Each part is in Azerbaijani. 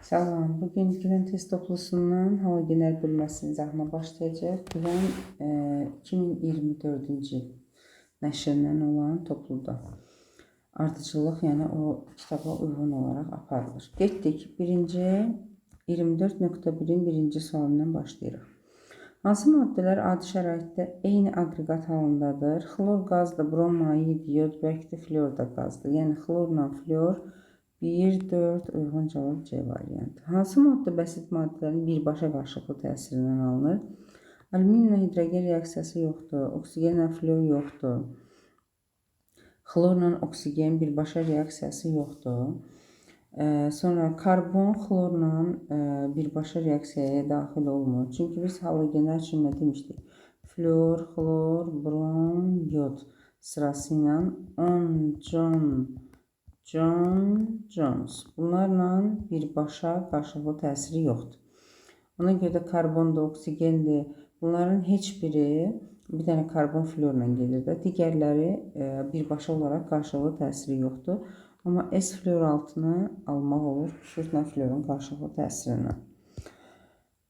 Salam, bugün güvən test toplusundan halogenlər bölməsinin izahına başlayacaq. Güvən 2024-cü il nəşrindən olan topluda ardıcıllıq, yəni o kitaba uyğun olaraq aparılır. Getdik, 24.1-in birinci sualından başlayırıq. Hansı maddələr adi şəraitdə eyni aqreqat halındadır? Xlor qazdır, brom mayi, iod və aktiv flor da qazdır. Yəni xlorla flor 1, 4 uyğun cavab C variantı. Hansı maddə bəsit maddələrin birbaşa qarşılıqlı təsirindən alınır? Alüminiumla hidrogen reaksiyası yoxdur, oksigenlə flor yoxdur, xlorla oksigen birbaşa reaksiyası yoxdur. Sonra karbon xlorla birbaşa reaksiyaya daxil olmur. Çünki biz halogenlər üçün nə demişdik? Flor, xlor, brom, iod sırası ilə 10 Jones. Bunlarla birbaşa qarşılıqlı təsiri yoxdur. Ona görə də karbondur, oksigendir. Bunların heç biri bir dənə karbon florla gedir də. Digərləri birbaşa olaraq qarşılıqlı təsiri yoxdur. Amma S flor altını almaq olur küçültmə florun qarşılıqlı təsirindən.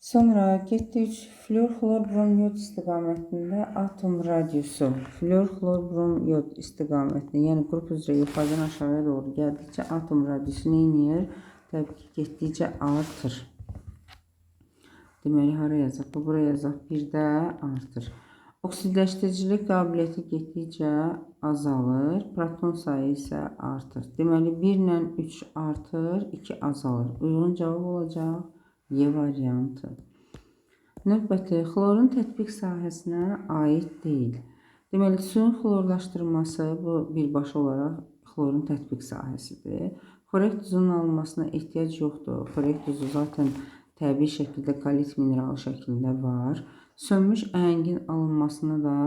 Sonra getdik flor, xlor, brom, iod istiqamətində atom radiusu. Flor, xlor, brom, iod istiqamətində, yəni qrup üzrə yuxarıdan aşağıya doğru gəldikcə atom radiusu nə edir? Təbii ki, getdikcə artır. Deməli, hara yazaq? Bura yazaq, bir də artır. Oksidləşdiricilik qabiliyyəti getdikcə azalır, proton sayı isə artır. Deməli, 1 ilə 3 artır, 2 azalır. Uyğun cavab olacaq Y variantı. Növbəti, xlorun tətbiq sahəsinə aid deyil. Deməli, suyun xlorlaşdırılması bu birbaşa olaraq xlorun tətbiq sahəsidir. Xorek duzunun alınmasına ehtiyac yoxdur. Xorek duzu zaten təbii şəkildə kalit mineralı şəklində var. Sönmüş əhəngin alınmasına da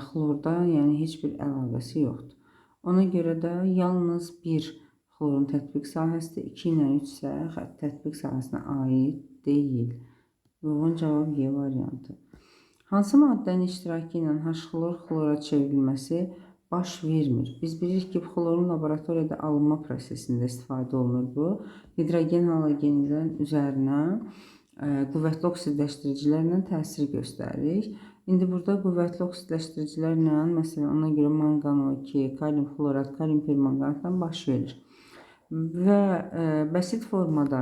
xlorda yəni heç bir əlaqəsi yoxdur. Ona görə də yalnız bir xlorun tətbiq sahəsidir, 2 ilə 3 isə tətbiq sahəsinə aid deyil. Uyğun cavab Y variantı. Hansı maddənin iştirakı ilə H-xlor xlora çevrilməsi baş vermir? Biz bilirik ki, xlorun laboratoriyada alınma prosesində istifadə olunur bu. Hidrogen halogenlərin üzərinə qüvvətli oksidləşdiricilərlə təsir göstərir. İndi burada qüvvətli oksidləşdiricilərlə, məsələn, ona görə manqan O2, kalium xlorat, kalium permanqanatdan baş verir. Və bəsit formada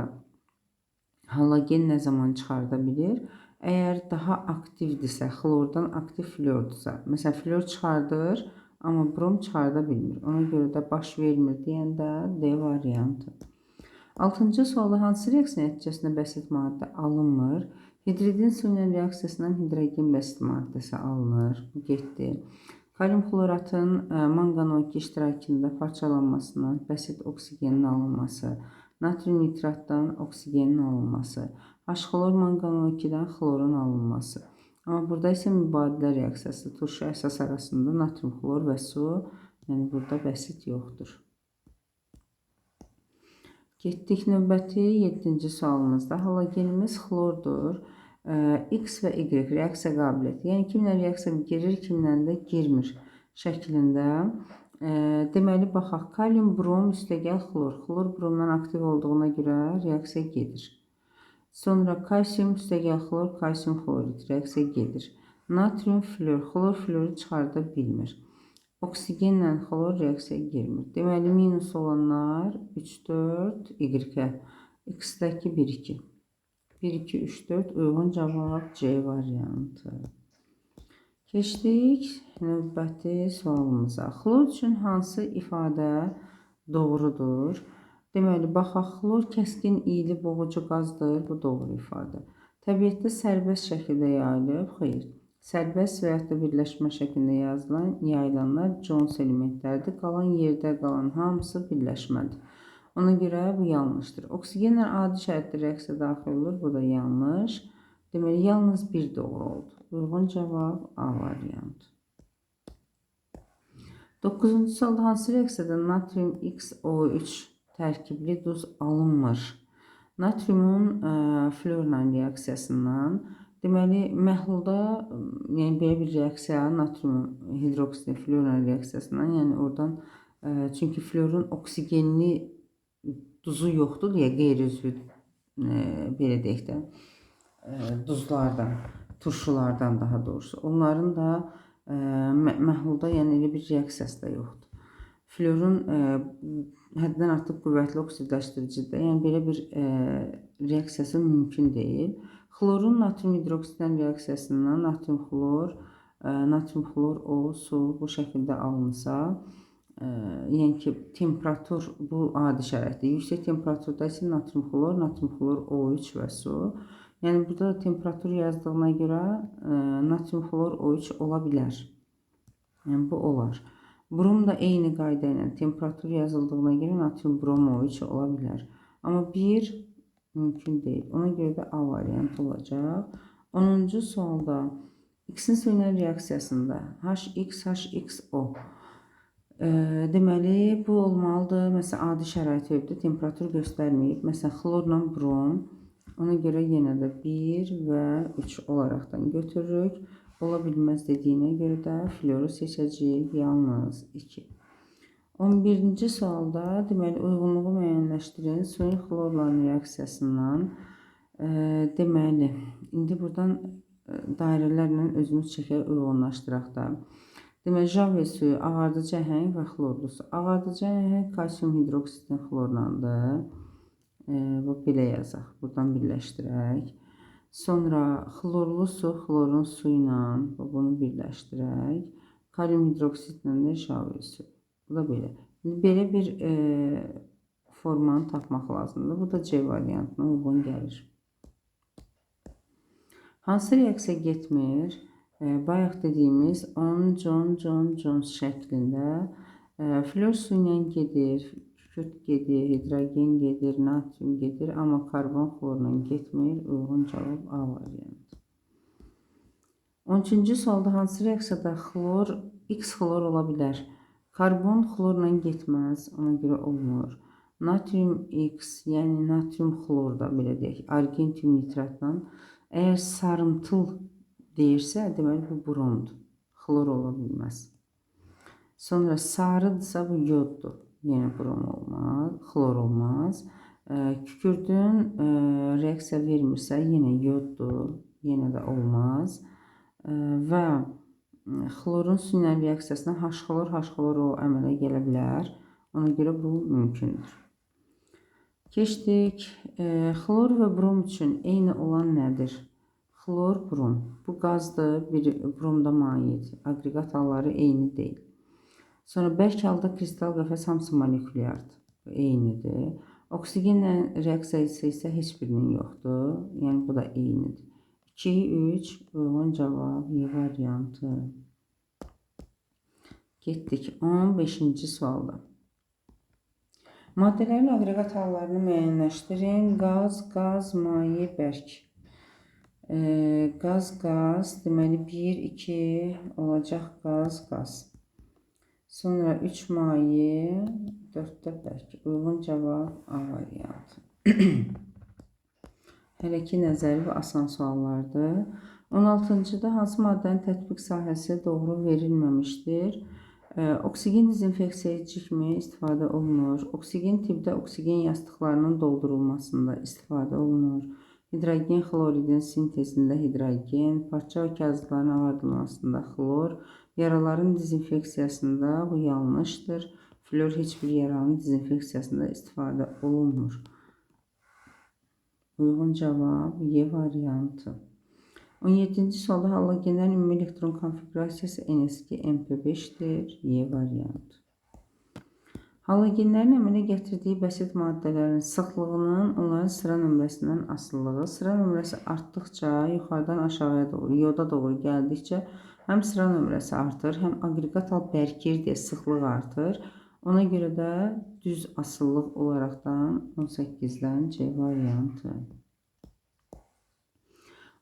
halogen nə zaman çıxarda bilir? Əgər daha aktivdirsə, xlordan aktiv flordursa, məsələn, flor çıxardır, amma brom çıxarda bilmir. Ona görə də baş vermir deyəndə D variantı. 6-cı sualda hansı reaksiya nəticəsində bəsit maddə alınmır? Hidridin su ilə reaksiyasından hidrogen bəsit maddəsi alınır. Bu getdi. Kalium xloratın manqan O2 iştirakında parçalanmasından bəsit oksigenin alınması, natrium nitratdan oksigenin alınması, H-xlor manqan O2-dən xlorun alınması. Amma burada isə mübadilə reaksiyası, turşu əsas arasında natrium xlor və su, yəni burada bəsit yoxdur. Getdik növbəti 7-ci sualımızda. Halogenimiz xlordur. X və Y reaksiya qabiliyyəti, yəni kimlə reaksiya girir, kimlə də girmir şəklində. Deməli, baxaq, kalium, brom, üstəgəl xlor. Xlor bromdan aktiv olduğuna görə reaksiya gedir. Sonra kalsium, üstəgəl xlor, kalsium xlorid reaksiya gedir. Natrium, flor, xlor floru çıxarda bilmir. Oksigenlə xlor reaksiyaya girmir. Deməli, minus olanlar 3, 4, Y-ə. X-dəki 1, 2. 1, 2, 3, 4 uyğun cavab C variantı. Keçdik növbəti sualımıza. Xlor üçün hansı ifadə doğrudur? Deməli, baxaq, xlor kəskin, iyili, boğucu qazdır. Bu doğru ifadə. Təbiətdə sərbəst şəkildə yayılıb? Xeyr. Sərbəst və ya da birləşmə şəklində yayılanlar Jones elementlərdir. Qalan yerdə qalan hamısı birləşmədir. Ona görə bu yanlışdır. Oksigenlə adi şəraitdə reaksiya daxil olur. Bu da yanlış. Deməli, yalnız bir doğru oldu. Uyğun cavab A variantı. 9-cu sualda hansı reaksiyada natrium XO3 tərkibli duz alınmır? Natriumun florla reaksiyasından, deməli, məhlulda yəni belə bir reaksiya natrium hidroksid florla reaksiyasından, yəni oradan çünki florun oksigenli duzu yoxdur deyə qeyri-üzvü belə deyək də duzlardan, turşulardan daha doğrusu. Onların da məhlulda yəni elə bir reaksiyası da yoxdur. Florun həddən artıq qüvvətli oksidləşdiricidir. Yəni belə bir reaksiyası mümkün deyil. Xlorun natrium hidroksidən reaksiyasından natrium xlor O su bu şəkildə alınsa, yəni ki, temperatur bu adi şəraitdə. Yüksək temperaturda isə natrium xlor O3 və su. Yəni burada temperatur yazdığına görə natrium xlor O3 ola bilər. Yəni bu olar. Brom da eyni qayda ilə temperatur yazıldığına görə natrium brom O3 ola bilər. Amma 1 mümkün deyil. Ona görə də A variantı olacaq. 10-cu sualda X-in su ilə reaksiyasında HXO deməli bu olmalıdır. Məsələn, adi şərait evdə temperatur göstərməyib. Məsələn, xlorla brom. Ona görə yenə də 1 və 3 olaraqdan götürürük. Ola bilməz dediyinə görə də floru seçəcəyik. Yalnız 2. 11-ci sualda deməli uyğunluğu müəyyənləşdirin. Suyun xlorla reaksiyasından deməli indi buradan dairələrlə özümüz çəkərək uyğunlaşdıraq da. Deməli Jave suyu ağardıcı əhəng və xlorlu su. Ağardıcı əhəng kalsium hidroksidin xlorlandır. Bu belə yazaq. Buradan birləşdirək. Sonra xlorlu su xlorun suyu ilə bunu birləşdirək. Kalium hidroksidlə də Jave suyu. Bu da belə. Belə bir formanı tapmaq lazımdır. Bu da C variantına uyğun gəlir. Hansı reaksiya getmir? Bayaq dediyimiz 10 Jones şəklində flor su ilə gedir, kükürt gedir, hidrogen gedir, natrium gedir, amma karbon xlorla getmir. Uyğun cavab A variantı. 13-cü sualda hansı reaksiyada X xlor ola bilər? Karbon xlorla getməz, ona görə olmur. Natrium X, yəni natrium xlor da belə deyək, argentium nitratla. Əgər sarımtıl deyirsə, deməli bu bromdur. Xlor ola bilməz. Sonra sarıdırsa bu yoddur. Yəni brom olmaz, xlor olmaz. Kükürdün reaksiya vermirsə, yenə yoddur, yenə də olmaz. Və xlorun su ilə reaksiyasına H-xlor O əmələ gələ bilər. Ona görə bu mümkündür. Keçdik. Xlor və brom üçün eyni olan nədir? Xlor, brom. Bu qazdır, bir bromda mayedir. Aqreqat halları eyni deyil. Sonra bərk halda kristal qəfəs hamısı molekulyardır. Bu eynidir. Oksigenlə reaksiyası isə heç birinin yoxdur. Yəni bu da eynidir. 2-3 uyğun cavab Y variantı. Getdik 15-ci sualda. Maddələrin aqreqat hallarını müəyyənləşdirin. Qaz, maye, bərk. Qaz, deməli 1, 2 olacaq qaz. Sonra 3 maye, 4-də bərk. Uyğun cavab A variantı. Hələ ki nəzəri və asan suallardır. 16-cıda hansı maddənin tətbiq sahəsi doğru verilməmişdir? Oksigen dezinfeksiya edicikmi istifadə olunur? Oksigen tibdə oksigen yastıqlarının doldurulmasında istifadə olunur. Hidrogen xloridin sintezində hidrogen, parça və kağızların ağardılmasında xlor, yaraların dezinfeksiyasında bu yanlışdır. Flor heç bir yaranın dezinfeksiyasında istifadə olunmur. Uyğun cavab Y variantı. 17-ci sualda halogenlərin ümumi elektron konfigurasiyası NS2 MP5-dir. Y variantı. Halogenlərin əmələ gətirdiyi bəsit maddələrin sıxlığının onların sıra nömrəsindən asılılığı. Sıra nömrəsi artdıqca yuxarıdan aşağıya doğru, yoda doğru gəldikcə həm sıra nömrəsi artır, həm aqreqat hal bərkir deyə sıxlıq artır. Ona görə də düz asıllıq olaraqdan 18-dən C variantı.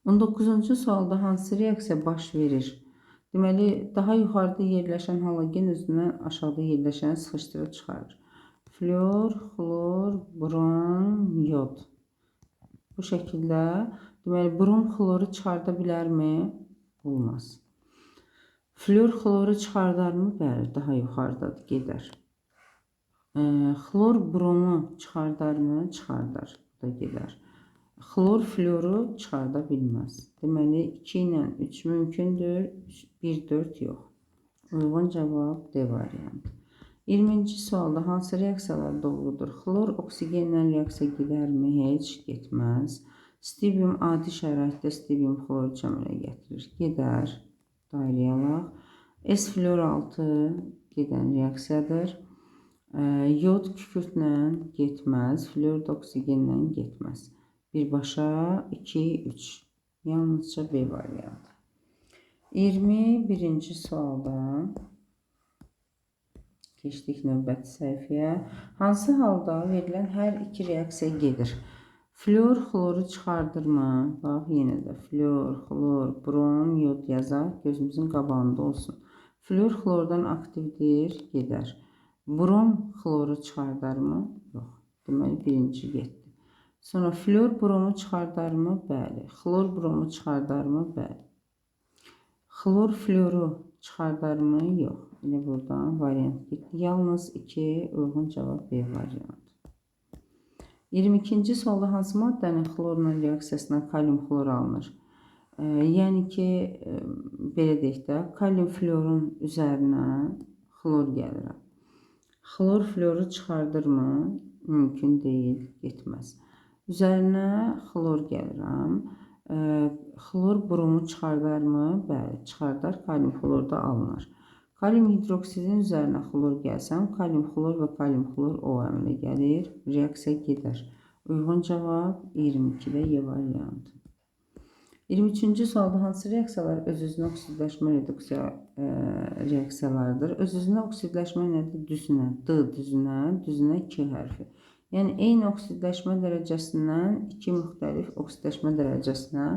19-cu sualda hansı reaksiya baş verir? Deməli, daha yuxarıda yerləşən halogen özündən aşağıda yerləşəni sıxışdırıb çıxarır. Flor, xlor, brom, yod. Bu şəkildə, deməli, brom xloru çıxarda bilərmi? Olmaz. Flor xloru çıxardarmı? Bəli, daha yuxarıdadır, gedər. Xlor bromu çıxardarmı? Çıxardar. Bu da gedər. Xlor fluoru çıxarda bilməz. Deməli 2 ilə 3 mümkündür, 1, 4 yox. Uyğun cavab D variantı. 20-ci sualda hansı reaksiyalar doğrudur? Xlor oksigenlə reaksiya gedərmi? Heç getməz. Stibium adi şəraitdə stibium xloru əmələ gətirir. Gedər. Dairəyə alaq. S-fluor 6 gedən reaksiyadır. Yod kükürtlə getməz. Fluor oksigenlə getməz. Birbaşa 2, 3. Yalnızca B variantı. 21-ci sualda keçdik növbəti səhifəyə. Hansı halda verilən hər iki reaksiya gedir? Fluor xloru çıxardırmı? Bax, yenə də fluor, xlor, brom, yod yazaq. Gözümüzün qabağında olsun. Fluor xlordan aktivdir, gedər. Brom xloru çıxardarmı? Yox. Deməli, birinci getdi. Sonra fluor bromu çıxardarmı? Bəli. Xlor bromu çıxardarmı? Bəli. Xlor fluoru çıxardarmı? Yox. Yine buradan variant getdi. Yalnız 2 uyğun cavab B variantı. 22-ci sualda hansı maddənin xlorla reaksiyasına kalium xlor alınır? Yəni ki, belə deyək də, kalium fluorun üzərinə xlor gəlir. Xlor fluoru çıxardırmı? Mümkün deyil, getməz. Üzərinə xlor gəlirəm. Xlor bromu çıxardarmı? Bəli, çıxardar. Kalium xlor da alınır. Kalium hidroksidin üzərinə xlor gəlsəm, kalium xlor və kalium xlor O əmələ gəlir. Reaksiya gedər. Uyğun cavab 22-də Y variantı. 23-cü sualda hansı reaksiyalar öz-özünə oksidləşmə reduksiya reaksiyalarıdır? Öz-özünə oksidləşmə nədir? Düzünə, D düzünə, düzünə 2 hərfi. Yəni, eyni oksidləşmə dərəcəsindən 2 müxtəlif oksidləşmə dərəcəsinə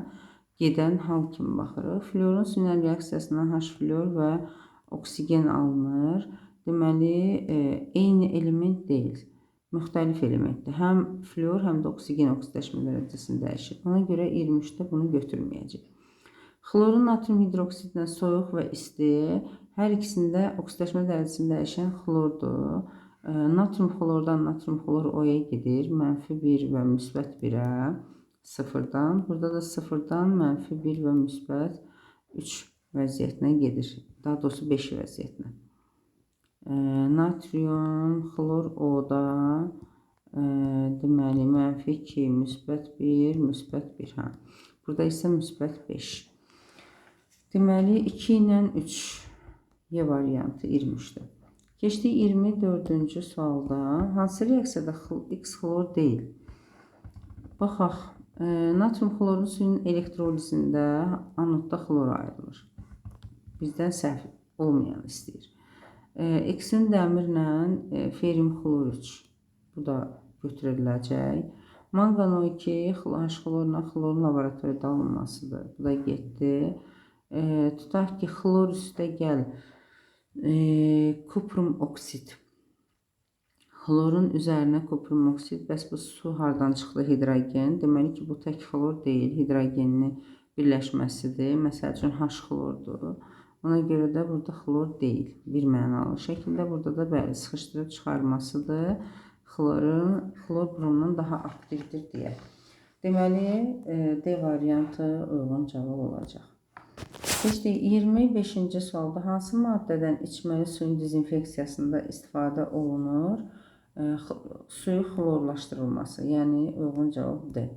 gedən hal kimi baxırıq. Fluorun sünər reaksiyasından H fluor və oksigen alınır. Deməli, eyni element deyil. Müxtəlif elementdir. Həm fluor, həm də oksigen oksidləşmə dərəcəsini dəyişir. Ona görə 23-də bunu götürməyəcək. Xlorun natrium hidroksidlə soyuq və isti, hər ikisində oksidləşmə dərəcəsini dəyişən xlordur. Natrium xlordan natrium xlor O-ya gedir. -1 və -1-ə 0-dan. Burada da 0-dan -1 və -3 vəziyyətinə gedir. Daha doğrusu 5 vəziyyətinə. Natrium xlor O-da deməli -2, -1, -1. Burada isə -5. Deməli 2 ilə 3 Y variantı 23-də. Keçdik 24-cü sualda. Hansı reaksiyada X xlor deyil? Baxaq. Natrium xlorun suyun elektrolizində anodda xlor ayrılır. Bizdən səhv olmayan istəyir. X-in dəmirlə ferium xlor 3. Bu da götürüləcək. Manqan O2 H xlorla xlorun laboratoriyada alınmasıdır. Bu da getdi. Tutaq ki, xlor üstə gəl kuprum oksid. Xlorun üzərinə kuprum oksid. Bəs bu su hardan çıxdı? Hidrogen. Deməli ki, bu tək xlor deyil. Hidrogenli birləşməsidir. Məsəl üçün H xlordur. Ona görə də burada xlor deyil. Bir mənalı şəkildə. Burada da bəli, sıxışdırıb çıxarmasıdır. Xlor bromdan daha aktivdir deyə. Deməli, D variantı uyğun cavab olacaq. Keçdik 25-ci sualda hansı maddədən içməli suyun dezinfeksiyasında istifadə olunur? Suyu xlorlaşdırılması, yəni uyğun cavab D.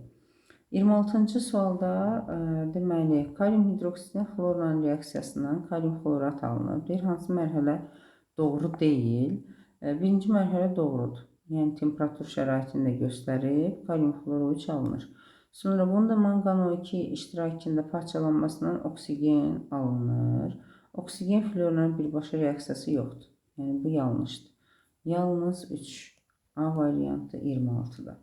26-cı sualda deməli, kalium hidroksidin xlorla reaksiyasından kalium xlorat alınır. Deyir, hansı mərhələ doğru deyil? Birinci mərhələ doğrudur. Yəni, temperatur şəraitində göstərib, kalium xlor 3 alınır. Sonra bunun da manqan O2 iştirakında parçalanmasından oksigen alınır. Oksigen fluorla birbaşa reaksiyası yoxdur. Yəni, bu yanlışdır. Yalnız 3. A variantı 26-da.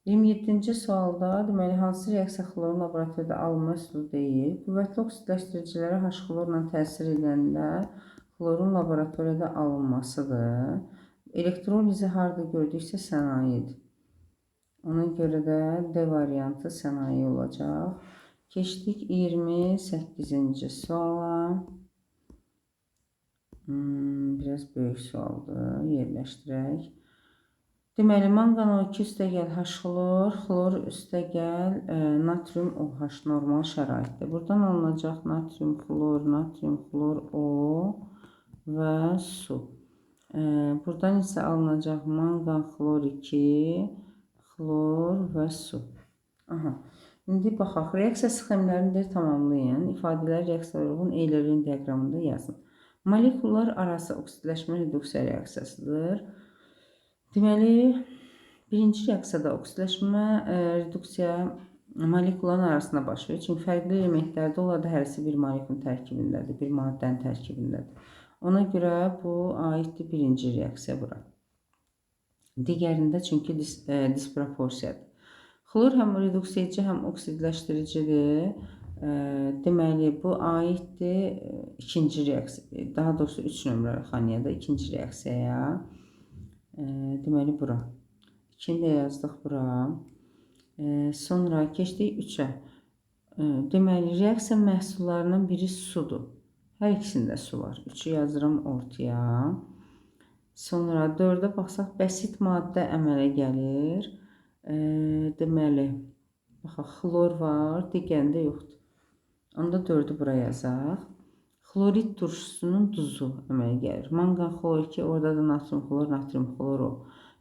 27-ci sualda deməli, hansı reaksiya xlorun laboratoriyada alınma üsulu deyil? Qüvvətli oksidləşdiricilərə H xlorla təsir edəndə xlorun laboratoriyada alınmasıdır. Elektrolizi harada gördüksə sənayedir. Ona görə də D variantı sənaye olacaq. Keçdik 28-ci suala. Biraz böyük sualdır. Yerləşdirək. Deməli, manqan O2 üstəgəl H xlor, xlor üstəgəl natrium OH normal şəraitdə. Buradan alınacaq natrium xlor O və su. Buradan isə alınacaq manqan xlor 2, xlor və su. Aha. İndi baxaq, reaksiya sxemlərini tamamlayın. İfadələr reaksiyaya uyğun Eulerin diaqramında yazın. Molekullar arası oksidləşmə reduksiya reaksiyasıdır. Deməli, birinci reaksiyada oksidləşmə reduksiya molekulların arasında baş verir. Çünki fərqli elementlərdə onlar da hərəsi bir molekulun tərkibindədir, bir maddənin tərkibindədir. Ona görə bu aiddir birinci reaksiya bura. Digərində çünki disproporsiyadır. Xlor həm reduksiya edici, həm oksidləşdiricidir. Deməli, bu aiddir ikinci reaksiya, daha doğrusu 3 nömrəli xaniyada ikinci reaksiyaya. Deməli, bura. 2-ni də yazdıq bura. Sonra keçdik 3-ə. Deməli, reaksiya məhsullarından biri sudur. Hər ikisində su var. 3-ü yazıram ortaya. Sonra 4-ə baxsaq, bəsit maddə əmələ gəlir. Deməli, baxaq, xlor var, digərində yoxdur. Onda 4-ü bura yazaq. Xlorid turşusunun duzu əmələ gəlir. Manqan xlor 2, orada da natrium xlor O.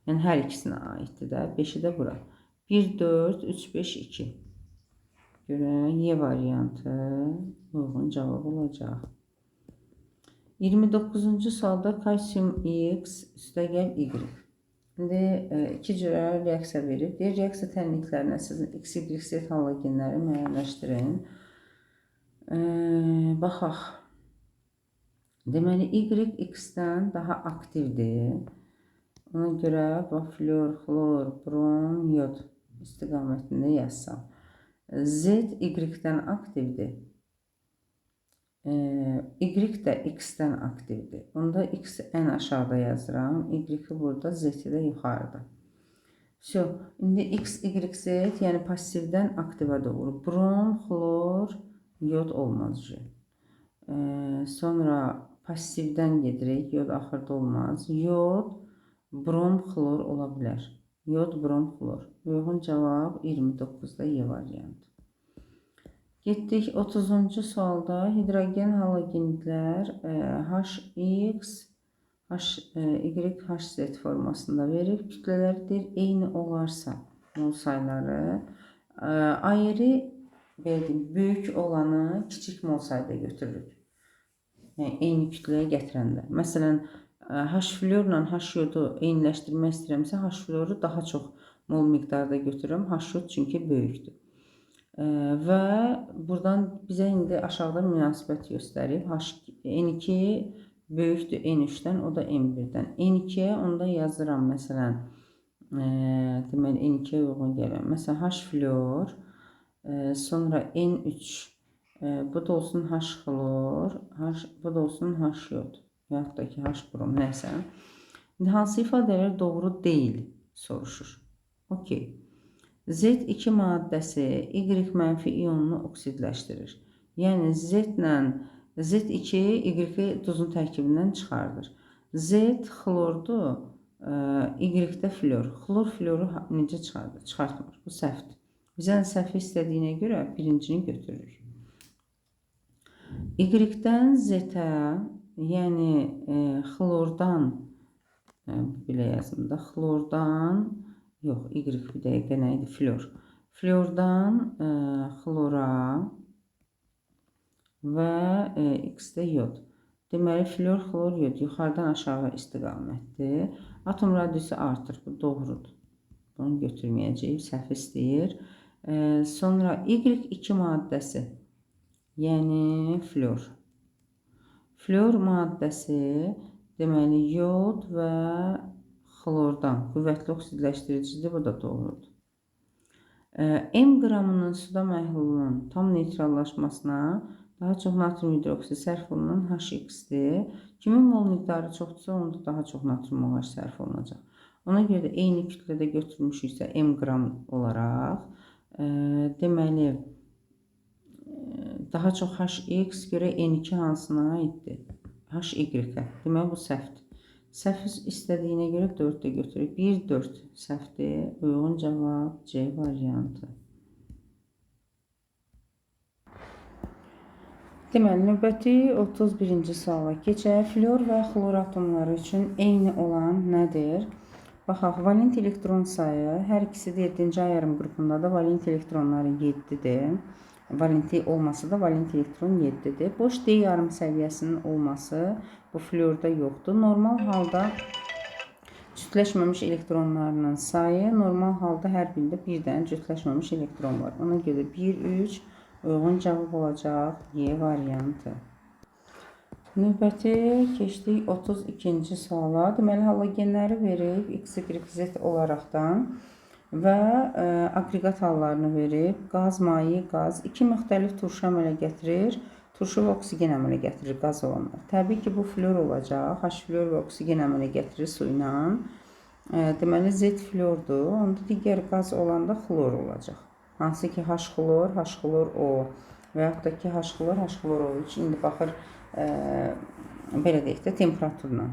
Yəni, hər ikisinə aiddir də. 5-i də bura. 1, 4, 3, 5, 2. Görək, Y variantı uyğun cavab olacaq. 29-cu sualda kalsium X üstəgəl Y. İndi iki cürə reaksiya verib. Deyir, reaksiya tənliklərinə sizin X-Y halogenləri müəyyənləşdirin. Baxaq. Deməli, Y X-dən daha aktivdir. Ona görə fluor, xlor, brom, yod istiqamətində yazsam. Z Y-dən aktivdir. Y də X-dən aktivdir. Onda X ən aşağıda yazıram. Y-i burada, Z-i də yuxarıda. İndi X, Y, Z, yəni passivdən aktiva doğru. Brom, xlor, yod olmaz. Sonra passivdən gedirik. Yod axırda olmaz. Yod, brom, xlor ola bilər. Yod, brom, xlor. Uyğun cavab 29-da Y variantı. Getdik 30-cu sualda hidrogen halogenlər HX, HY, HZ formasında verib. Kütlələri deyir, eyni olarsa mol sayları ayrı böyük olanı kiçik mol sayda götürürük. Yəni, eyni kütləyə gətirəndə. Məsələn, H fluorla H yodu eyniləşdirmək istəyirəmsə, H fluoru daha çox mol miqdarda götürürüm. H yod çünki böyükdür. Və buradan bizə indi aşağıda münasibət göstərib. N2 böyükdür N3-dən, o da N1-dən. N2-yə onda yazıram, məsələn, deməli, N2-yə uyğun gələn. Məsələn, H fluor, sonra N3, bu da olsun H xlor, bu da olsun H yod, yaxud da ki, H brom, nəsə. İndi hansı ifadələr doğru deyil soruşur. Okey. Z2 maddəsi Y mənfi ionunu oksidləşdirir. Yəni, Z2 Y duzun tərkibindən çıxardır. Z xlordur, Y də fluor. Xlor fluoru necə çıxardır? Çıxartmır. Bu səhvdir. Bizən səhvi istədiyinə görə birincini götürürük. Y-dən Z-ə, yəni xlordan, belə yazım da, xlordan, yox, Y bir dəqiqə nə idi? Fluor. Fluordan xlora və X-də yod. Deməli, fluor, xlor, yod yuxarıdan aşağı istiqamətdir. Atom radiusu artır. Bu doğrudur. Bunu götürməyəcəyik. Səhv istəyir. Sonra Y2 maddəsi, yəni fluor. Fluor maddəsi, deməli, yod və xlordan qüvvətli oksidləşdiricidir, bu da doğrudur. M qramının suda məhlulunun tam neytrallaşmasına daha çox natrium hidroksid sərf olunan HX-dir. Kimin mol miqdarı çoxdursa, onda daha çox natrium OH sərf olunacaq. Ona görə də eyni kütlədə götürmüşüksə M qram olaraq, deməli, daha çox HX görə N2 hansına aiddir? HY-ə. Deməli, bu səhvdir. Səhv istədiyinə görə 4 də götürək. 1, 4 səhvdir. Uyğun cavab C variantı. Deməli, növbəti 31-ci suala keçək. Fluor və xlor atomları üçün eyni olan nədir? Baxaq, valent elektron sayı hər ikisi də 7-ci ayarım qrupunda da valent elektronları 7-dir. Valenti olması da valent elektron 7-dir. Boş D yarım səviyyəsinin olması bu fluorda yoxdur. Normal halda cütləşməmiş elektronlarının sayı, normal halda hər birində bir dənə cütləşməmiş elektron var. Ona görə 1, 3 uyğun cavab olacaq Y variantı. Növbəti keçdik 32-ci suala. Deməli, halogenləri verib X, Y, Z olaraqdan və aqreqat hallarını verib. Qaz, maye, qaz. İki müxtəlif turşu əmələ gətirir. Turşu və oksigen əmələ gətirir qaz olanlar. Təbii ki, bu fluor olacaq. H fluor və oksigen əmələ gətirir su ilə. Deməli, Z fluordur. Onda digər qaz olanda xlor olacaq. Hansı ki, H xlor O və yaxud da ki, H xlor O3. İndi baxır, belə deyək də, temperaturla.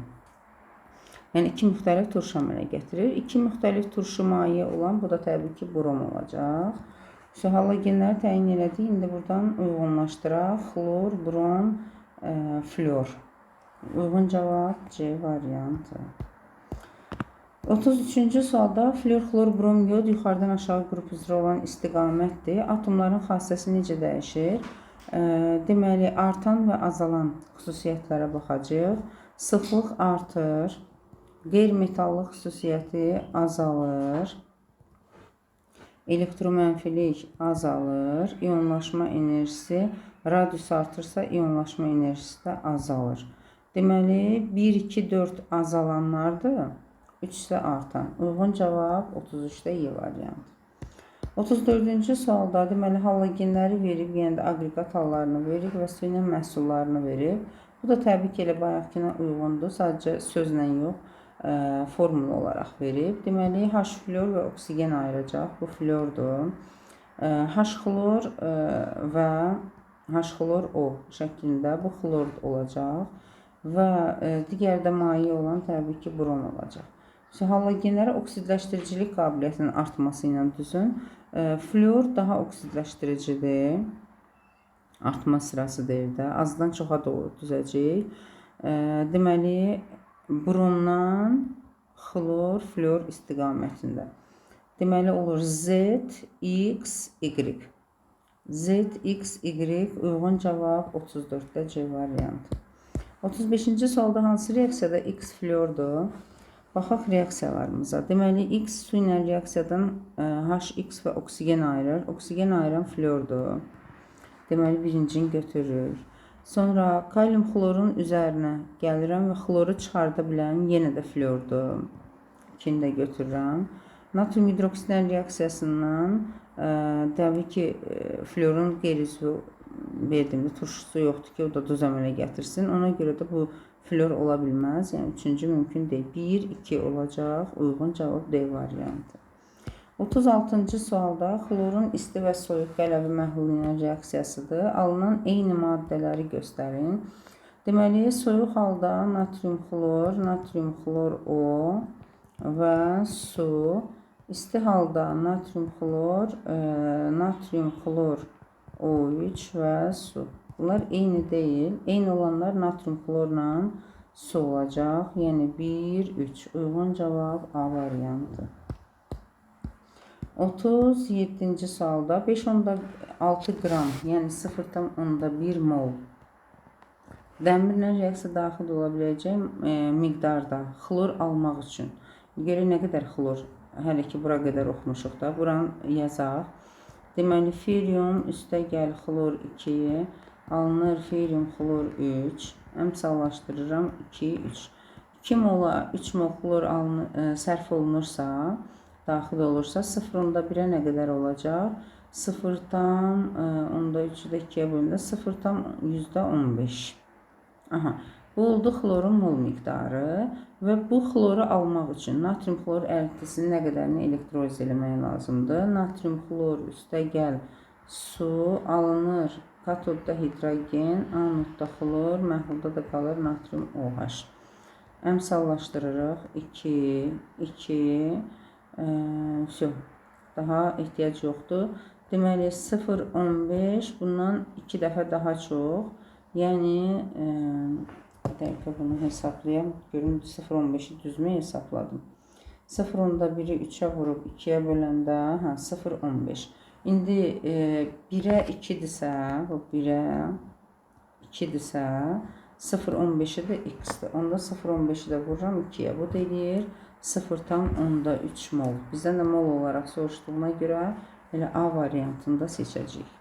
Yəni, iki müxtəlif turşu əmələ gətirir. İki müxtəlif turşu maye olan, bu da təbii ki, brom olacaq. Halogenləri təyin elədik. İndi buradan uyğunlaşdıraq. Xlor, brom, fluor. Uyğun cavab C variantı. 33-cü sualda fluor, xlor, brom, yod yuxarıdan aşağı qrup üzrə olan istiqamətdir. Atomların xassəsi necə dəyişir? Deməli, artan və azalan xüsusiyyətlərə baxacaq. Sıxlıq artır, qeyri-metallıq xüsusiyyəti azalır, elektromənfilik azalır, iyonlaşma enerjisi, radius artırsa iyonlaşma enerjisi də azalır. Deməli, 1, 2, 4 azalanlardır. 3 isə artan. Uyğun cavab 33-də Y variantı. 34-cü sualda deməli halogenləri verib, yəni də aqreqat hallarını verib və su ilə məhsullarını verib. Bu da təbii ki, elə bayaqkına uyğundur. Sadəcə sözlə yox, formula olaraq verib. Deməli, H fluor və oksigen ayıracaq. Bu fluordur. H xlor və H xlor O şəklində bu xlor olacaq. Və digər də maye olan təbii ki, brom olacaq. Halogenlərə oksidləşdiricilik qabiliyyətinin artması ilə düzün. Fluor daha oksidləşdiricidir. Artma sırası deyil də. Azdan çoxa doğru düzəcək. Deməli, bromdan xlor, fluor istiqamətində. Deməli, olur Z, X, Y. Z, X, Y uyğun cavab 34-də C variantı. 35-ci sualda hansı reaksiyada X fluordur? Baxaq reaksiyalarımıza. Deməli, X su ilə reaksiyadan HX və oksigen ayırır. Oksigen ayıran fluordur. Deməli, birincini götürürük. Sonra kalium xlorun üzərinə gəlirəm və xloru çıxarda bilən yenə də fluordur. İkini də götürürəm. Natrium hidroksidən reaksiyasından təbii ki, fluorun qeyri-üzvü verdiyimdə turşusu yoxdur ki, o da duz əmələ gətirsin. Ona görə də bu fluor ola bilməz. Yəni, üçüncü mümkün deyil. 1, 2 olacaq. Uyğun cavab D variantı. 36-cı sualda xlorun isti və soyuq qələvi məhlulu ilə reaksiyasıdır. Alınan eyni maddələri göstərin. Deməli, soyuq halda natrium xlor O və su. İsti halda natrium xlor O3 və su. Bunlar eyni deyil. Eyni olanlar natrium xlorla su olacaq. Yəni 1, 3. Uyğun cavab A variantı. 37-ci sualda 5,6 qram, yəni 0,1 mol dəmirlə reaksiya daxil ola biləcək miqdarda xlor almaq üçün. Görə nə qədər xlor? Hələ ki, bura qədər oxumuşuq da. Buranı yazaq. Deməli, ferium üstəgəl xlor 2 alınır, ferium xlor 3. Əmsallaşdırıram 2, 3. 2 mola 3 mol xlor sərf olunursa, daxil olursa, 0,1-ə nə qədər olacaq? 0,3-ü də 2-yə bölündə 0,15. Bu oldu xlorun mol miqdarı və bu xloru almaq üçün natrium xlor əritisinin nə qədərini elektroliz eləmək lazımdır. Natrium xlor üstəgəl su alınır, katodda hidrogen, anodda xlor, məhlulda da qalır natrium OH. Əmsallaşdırırıq. 2, 2, daha ehtiyac yoxdur. Deməli 0,15 bundan 2 dəfə daha çox. Yəni bir dəqiqə bunu hesablayam. Görün 0,15-i düzmə hesapladım. 0,1-i 3-ə vurub 2-yə böləndə 0,15. İndi 1-ə 2-dirsə, bu 1-ə 2-dirsə, 0,15-i də x-dir. Onda 0,15-i də vururam 2-yə. Bu da eləyir 0,3 mol. Bizdən də mol olaraq soruşduğuna görə elə A variantında seçəcəyik.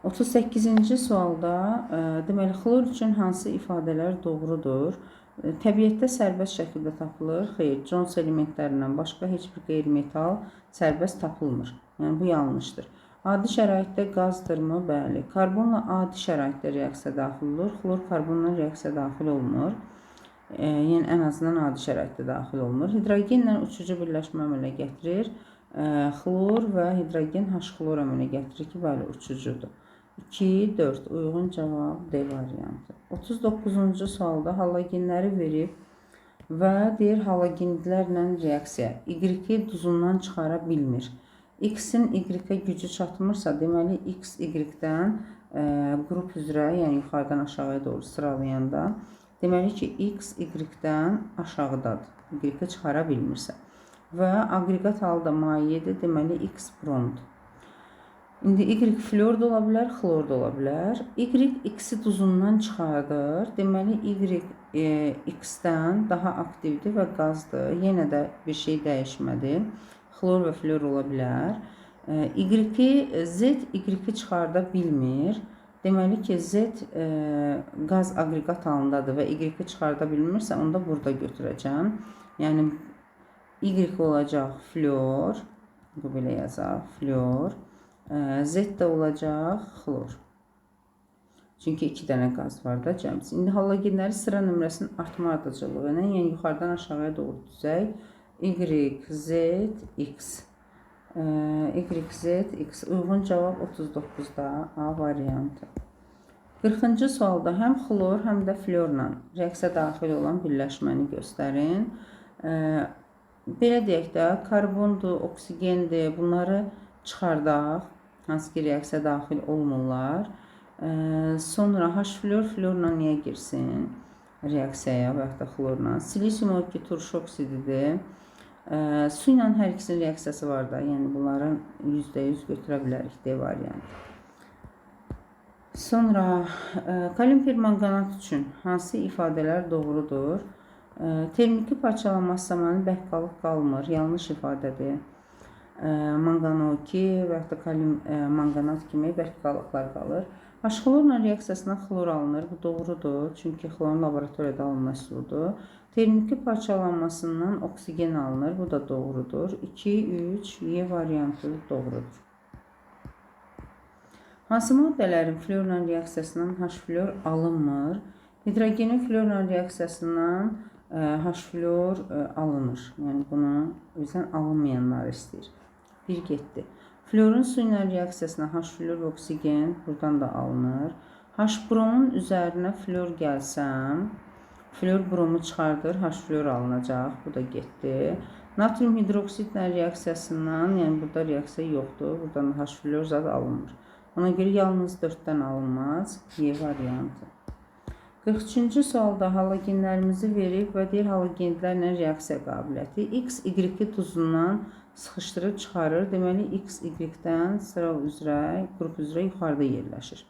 38-ci sualda deməli xlor üçün hansı ifadələr doğrudur? Təbiətdə sərbəst şəkildə tapılır. Xeyr, Jones elementlərindən başqa heç bir qeyri-metal sərbəst tapılmır. Yəni bu yanlışdır. Adi şəraitdə qazdırmı? Bəli. Karbonla adi şəraitdə reaksiya daxil olur. Xlor karbonla reaksiya daxil olmur. Yəni ən azından adi şəraitdə daxil olmur. Hidrogenlə uçucu birləşmə əmələ gətirir. Xlor və hidrogen H-xlor əmələ gətirir ki, bəli, uçucudur. 2, 4. Uyğun cavab D variantı. 39-cu sualda halogenləri verib və deyir halogenlərlə reaksiya Y-i duzundan çıxara bilmir. X-in Y-ə gücü çatmırsa, deməli X Y-dən qrup üzrə, yəni yuxarıdan aşağıya doğru sıralayanda, deməli ki, X Y-dən aşağıdadır. Y-i çıxara bilmirsə. Və aqreqat halda mayedir, deməli X bromdur. İndi Y flor da ola bilər, xlor da ola bilər. Y X-i duzundan çıxardır. Deməli Y X-dən daha aktivdir və qazdır. Yenə də bir şey dəyişmədi. Xlor və flor ola bilər. Y Z Y-i çıxarda bilmir. Deməli ki, Z qaz aqreqat halındadır və Y-i çıxarda bilmirsə, onda burada götürəcəm. Yəni Y olacaq flor. Bu belə yazaq, flor. Z də olacaq xlor. Çünki 2 dənə qaz var da cəmsi. İndi halogenləri sıra nömrəsinin artma ardıcılığı ilə, yəni yuxarıdan aşağıya doğru düzək. Y, Z, X. Y, Z, X. Uyğun cavab 39-da A variantı. 40-cı sualda həm xlor, həm də florla reaksiya daxil olan birləşməni göstərin. Belə deyək də, karbondur, oksigendir, bunları çıxardaq. Hansı ki, reaksiya daxil olmurlar. Sonra H flor, florla niyə girsin? Reaksiyaya və yaxud da xlorla. Silisium ki, turş oksididir. Su ilə hər ikisinin reaksiyası var da, yəni bunların %100 götürə bilərik D variantı. Sonra kalium permanganat üçün hansı ifadələr doğrudur? Termiki parçalanması zamanı bərk qalıq qalmır, yanlış ifadədir. Manqano2 və yaxud da kalium manqanat kimi bərk qalıqlar qalır. H-xlorla reaksiyasına xlor alınır. Bu doğrudur. Çünki xlorun laboratoriyada alınma üsuludur. Termiki parçalanmasından oksigen alınır. Bu da doğrudur. 2, 3, Y variantı doğrudur. Hansı maddələrin florla reaksiyasından H-flor alınmır? Hidrogenin florla reaksiyasından H-flor alınır. Yəni bunu bizdən alınmayanlar istəyir. Bir getdi. Florun su ilə reaksiyasına H-flor oksigen buradan da alınır. H-bromun üzərinə flor gəlsəm, flor bromu çıxardır, H-flor alınacaq. Bu da getdi. Natrium hidroksidlə reaksiyasından, yəni burada reaksiya yoxdur. Buradan da H-flor zad alınmır. Ona görə yalnız 4-dən alınmaz. Y variantı. 43-cü sualda halogenlərimizi verib və deyir halogenlərlə reaksiya qabiliyyəti. X, Y duzundan sıxışdırıb çıxarır. Deməli, X, Y-dən sıra üzrə, qrup üzrə yuxarıda yerləşir.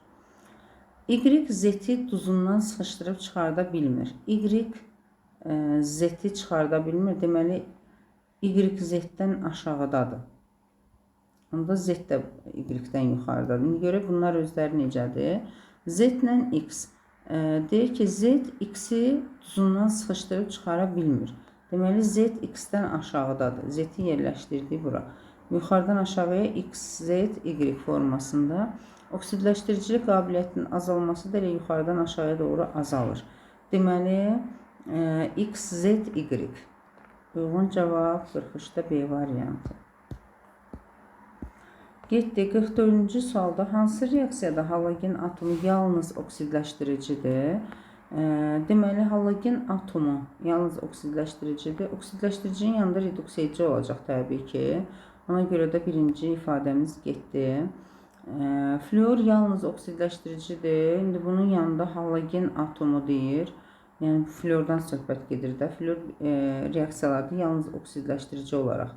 Y, Z-i duzundan sıxışdırıb çıxarda bilmir. Y, Z-i çıxarda bilmir. Deməli, Y, Z-dən aşağıdadır. Onda Z də Y-dən yuxarıdadır. İndi görək, bunlar özləri necədir? Z ilə X. Deyir ki, Z X-i duzundan sıxışdırıb çıxara bilmir. Deməli, Z X-dən aşağıdadır. Z-i yerləşdirdik bura. Yuxarıdan aşağıya X, Z, Y formasında. Oksidləşdiricilik qabiliyyətinin azalması da elə yuxarıdan aşağıya doğru azalır. Deməli, X, Z, Y. Uyğun cavab 43-də B variantı. Getdi 44-cü sualda hansı reaksiyada halogen atomu yalnız oksidləşdiricidir? Deməli, halogen atomu yalnız oksidləşdiricidir. Oksidləşdiricinin yanında reduks edici olacaq təbii ki. Ona görə də birinci ifadəmiz getdi. Fluor yalnız oksidləşdiricidir. İndi bunun yanında halogen atomu deyir. Yəni fluordan söhbət gedir də. Fluor reaksiyalarda yalnız oksidləşdirici olaraq,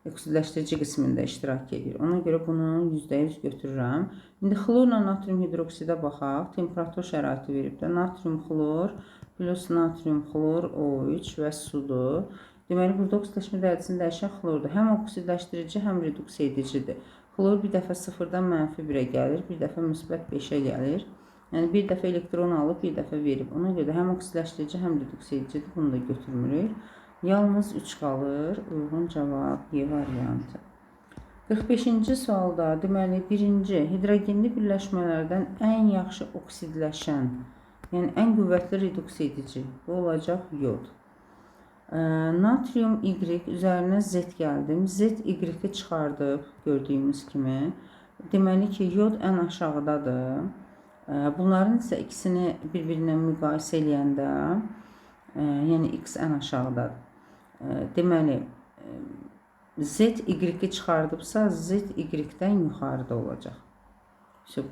oksidləşdirici qismində iştirak edir. Ona görə bunu %100 götürürəm. İndi xlorla natrium hidroksidə baxaq. Temperatur şəraiti verib də natrium xlor plus natrium xlor O3 və sudur. Deməli, burada oksidləşmə dərəcəsini dəyişən xlordur. Həm oksidləşdirici, həm reduks edicidir. Xlor bir dəfə 0-dan -1-ə gəlir, bir dəfə müsbət 5-ə gəlir. Yəni bir dəfə elektron alıb, bir dəfə verib. Ona görə də həm oksidləşdirici, həm reduks edicidir. Bunu da götürmürük. Yalnız 3 qalır. Uyğun cavab Y variantı. 45-ci sualda deməli birinci hidrogenli birləşmələrdən ən yaxşı oksidləşən, yəni ən qüvvətli reduks edici bu olacaq yod. Natrium Y üzərinə Z gəldim. Z Y-i çıxardıb gördüyümüz kimi. Deməli ki, yod ən aşağıdadır. Bunların isə ikisini bir-birinə müqayisə eləyəndə, yəni X ən aşağıdadır. Deməli, Z Y-i çıxardıbsa, Z Y-dən yuxarıda olacaq.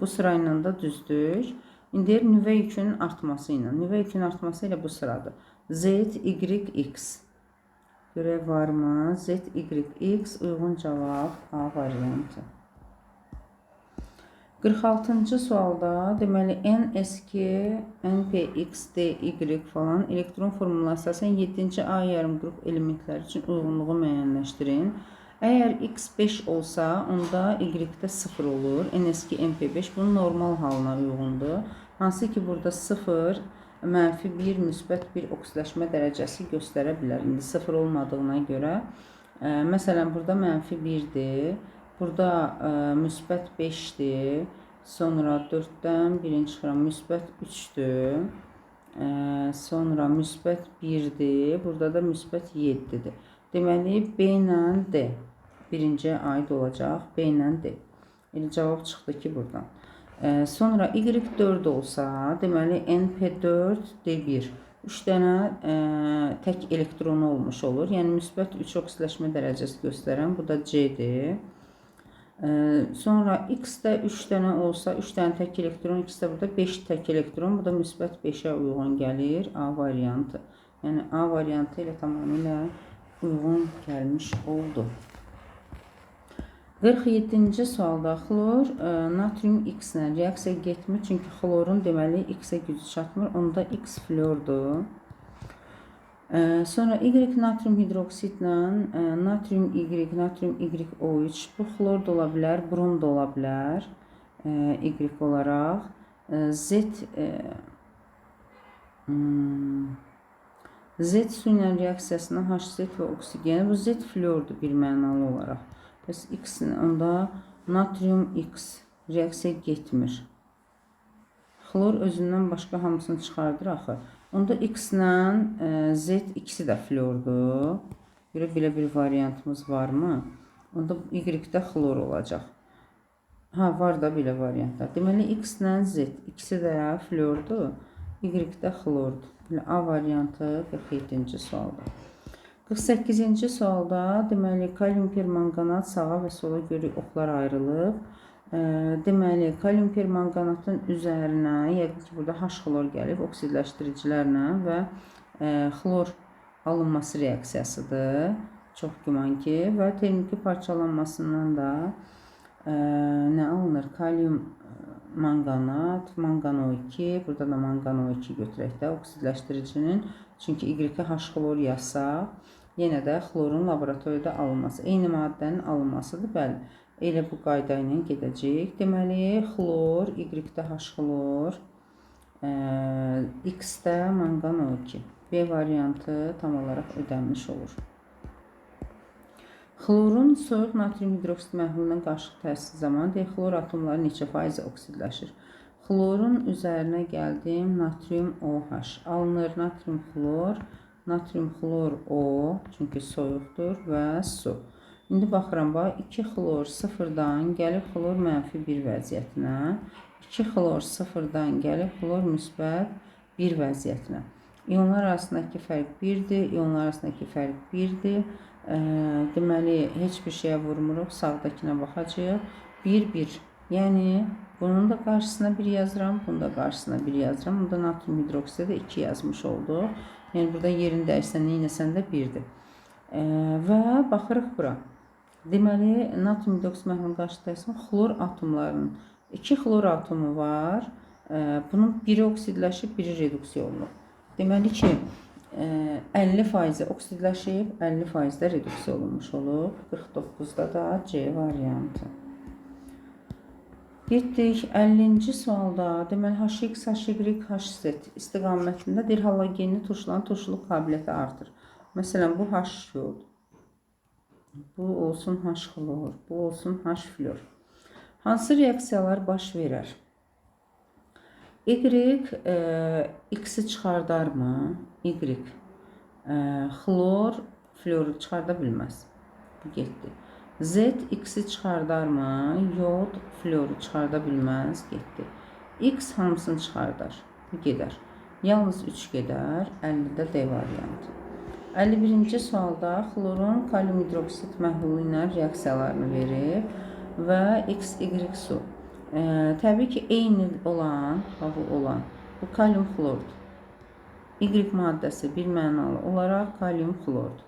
Bu sırayla da düzdür. İndi nüvə yükünün artması ilə. Nüvə yükünün artması ilə bu sıradır. Z Y X. Görək varmı? Z Y X uyğun cavab A variantı. 46-cı sualda deməli NS2, NPX, DY falan elektron formulasiyasının 7-ci A yarımqrup elementləri üçün uyğunluğu müəyyənləşdirin. Əgər X 5 olsa, onda Y-də 0 olur. NS2, NP5 bunun normal halına uyğundur. Hansı ki, burada 0, -1, müsbət 1 oksidləşmə dərəcəsi göstərə bilər. İndi 0 olmadığına görə, məsələn, burada -1-dir. Burada müsbət 5-dir. Sonra 4-dən 1-in çıxıram, müsbət 3-dür. Sonra müsbət 1-dir. Burada da müsbət 7-dir. Deməli, B ilə D. Birinciyə aid olacaq. B ilə D. Elə cavab çıxdı ki, buradan. Sonra Y 4 olsa, deməli, NP4, D1. 3 dənə tək elektronu olmuş olur. Yəni, müsbət 3 oksidləşmə dərəcəsi göstərən. Bu da C-dir. Sonra X-də 3 dənə olsa, 3 dənə tək elektron, X-də burada 5 tək elektron. Bu da müsbət 5-ə uyğun gəlir. A variantı. Yəni, A variantı ilə tamamilə uyğun gəlmiş oldu. 47-ci sualda xlor natrium X-lə reaksiya getmir. Çünki xlorun deməli X-ə gücü çatmır. Onda X fluordur. Sonra Y natrium hidroksidlə natrium Y, natrium YO3 bu xlor da ola bilər, brom da ola bilər Y olaraq. Z su ilə reaksiyasına HZ və oksigen. Bu Z fluordur bir mənalı olaraq. Bəs X onda natrium X reaksiya getmir. Xlor özündən başqa hamısını çıxardır axı. Onda X ilə Z ikisi də fluordur. Belə bir variantımız varmı? Onda Y-də xlor olacaq. Var da belə variantlar. Deməli, X ilə Z ikisi də fluordur. Y-də xlordur. A variantı 47-ci sualda. 48-ci sualda deməli, kalium permanganat sağa və sola görə oxlar ayrılıb. Deməli, kalium permanganatın üzərinə, yəqin ki, burada H xlor gəlib oksidləşdiricilərlə və xlor alınması reaksiyasıdır. Çox güman ki, və termiki parçalanmasından da nə alınır? Kalium manganat, mangano2, burada da mangano2 götürək də oksidləşdiricinin. Çünki Y-ə H xlor yazsaq, yenə də xlorun laboratoriyada alınması, eyni maddənin alınmasıdır, bəli. Elə bu qayda ilə gedəcək. Deməli, xlor, Y-də H xlor, X-də mangano2. B variantı tam olaraq ödənmiş olur. Xlorun soyuq natrium hidroksid məhlulundan qarışıq təsir zamanı xlor atomları neçə faiz oksidləşir? Xlorun üzərinə gəldim, natrium OH. Alınır natrium xlor O, çünki soyuqdur və su. İndi baxıram, 2 xlor 0-dan gəlib xlor -1 vəziyyətinə. 2 xlor 0-dan gəlib xlor müsbət 1 vəziyyətinə. İyonlar arasındakı fərq 1-dir, iyonlar arasındakı fərq 1-dir. Deməli, heç bir şeyə vurmuruq, sağdakına baxacağıq. 1, 1. Yəni, bunun da qarşısına 1 yazıram, bunun da qarşısına 1 yazıram. Burada natrium hidroksidə 2 yazmış olduq. Yəni, burada yerin dəyişsən, neynəsən də 1-dir. Və baxırıq bura. Deməli, natrium hidroksid məhlulun qarşıdaysın, xlor atomlarının 2 xlor atomu var. Bunun biri oksidləşib, biri reduksiya olunur. Deməli ki, 50% oksidləşib, 50% də reduksiya olunmuş olub. 49-da da C variantı. Getdik 50-ci sualda. Deməli, HX, HY, HZ istiqamətində deyir, halogenli turşuların turşuluq qabiliyyəti artır. Məsələn, bu H yod, bu olsun H xlor, bu olsun H flor. Hansı reaksiyalar baş verər? Y X-i çıxardarmı? Y xlor floru çıxarda bilməz. Bu getdi. Z X-i çıxardarmı? Yod floru çıxarda bilməz. Getdi. X hamısını çıxardar. Bu gedər. Yalnız 3 gedər. 50-də D variantı. 51-ci sualda xlorun kalium hidroksid məhlulu ilə reaksiyalarını verib və X, Y su. Təbii ki, eyni olan, bu kalium xlordur. Y maddəsi bir mənalı olaraq kalium xlordur.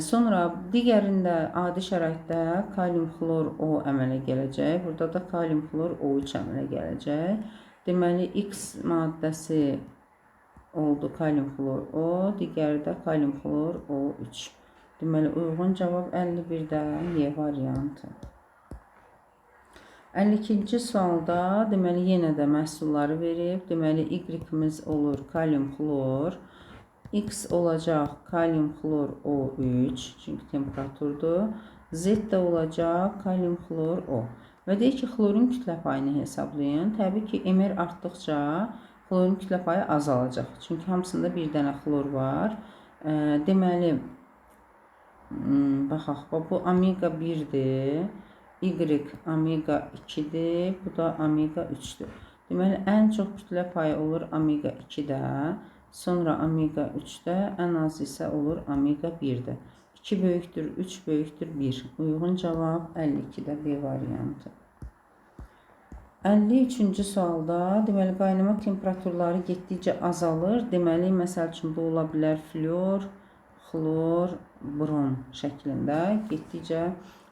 Sonra digərində adi şəraitdə kalium xlor O əmələ gələcək. Burada da kalium xlor O3 əmələ gələcək. Deməli, X maddəsi oldu kalium xlor O, digəri də kalium xlor O3. Deməli, uyğun cavab 51-də Y variantı. 52-ci sualda deməli yenə də məhsulları verib. Deməli, Y-imiz olur kalium xlor, X olacaq kalium xlor O3, çünki temperaturdur. Z də olacaq kalium xlor O. Və deyək ki, xlorun kütlə payını hesablayın. Təbii ki, Mr artdıqca xlorun kütlə payı azalacaq. Çünki hamısında bir dənə xlor var. Deməli, baxaq, bu omega 1-dir. Y omega 2-dir, bu da omega 3-dür. Deməli, ən çox kütlə payı olur omega 2-də, sonra omega 3-də, ən az isə olur omega 1-də. 2 böyükdür, 3 böyükdür, 1. Uyğun cavab 52-də B variantı. 53-cü sualda, deməli, qaynama temperaturları getdikcə azalır. Deməli, məsəl üçün, bu ola bilər flor, xlor, brom şəklində getdikcə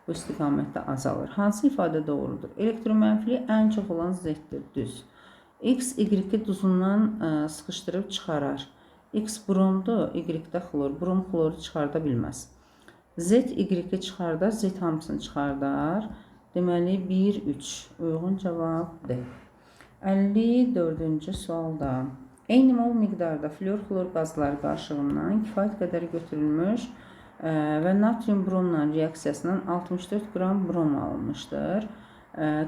bu istiqamətdə azalır. Hansı ifadə doğrudur? Elektromənfili ən çox olan Z-dir, düz. X, Y-i duzundan sıxışdırıb çıxarar. X bromdur, Y-də xlor. Brom xloru çıxarda bilməz. Z, Y-i çıxardar, Z hamısını çıxardar. Deməli, 1, 3. Uyğun cavab D. 54-cü sualda. Eyni mol miqdarda flor-xlor qazları qarışığından kifayət qədər götürülmüş və natrium bromla reaksiyasından 64 qram brom alınmışdır.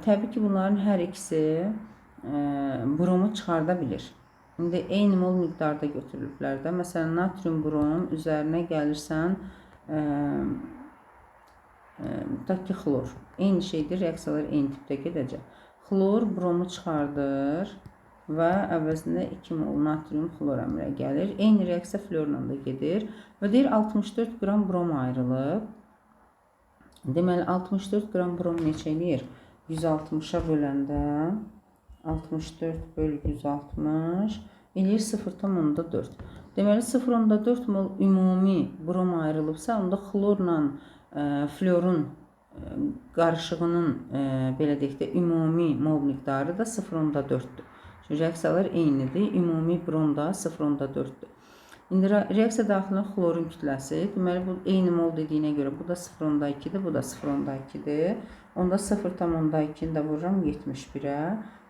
Təbii ki, bunların hər ikisi bromu çıxarda bilir. İndi eyni mol miqdarda götürülüblər də. Məsələn, natrium brom üzərinə gəlirsən, tutaq ki, xlor. Eyni şeydir, reaksiyalar eyni tipdə gedəcək. Xlor bromu çıxardır və əvəzində 2 mol natrium xlor əmələ gəlir. Eyni reaksiya florla da gedir. Və deyir, 64 qram brom ayrılıb. Deməli, 64 qram brom neçə eləyir? 160-a böləndə 64 böl 160 eləyir 0,4. Deməli, 0,4 mol ümumi brom ayrılıbsa, onda xlorla florun qarışığının, belə deyək də, ümumi mol miqdarı da 0,4-dür. Reaksiyalar eynidir. Ümumi brom da 0,4-dür. İndi reaksiya daxilində xlorun kütləsi, deməli, bu eyni mol dediyinə görə bu da 0,2-dir, bu da 0,2-dir. Onda 0,2-ni də vururam 71-ə.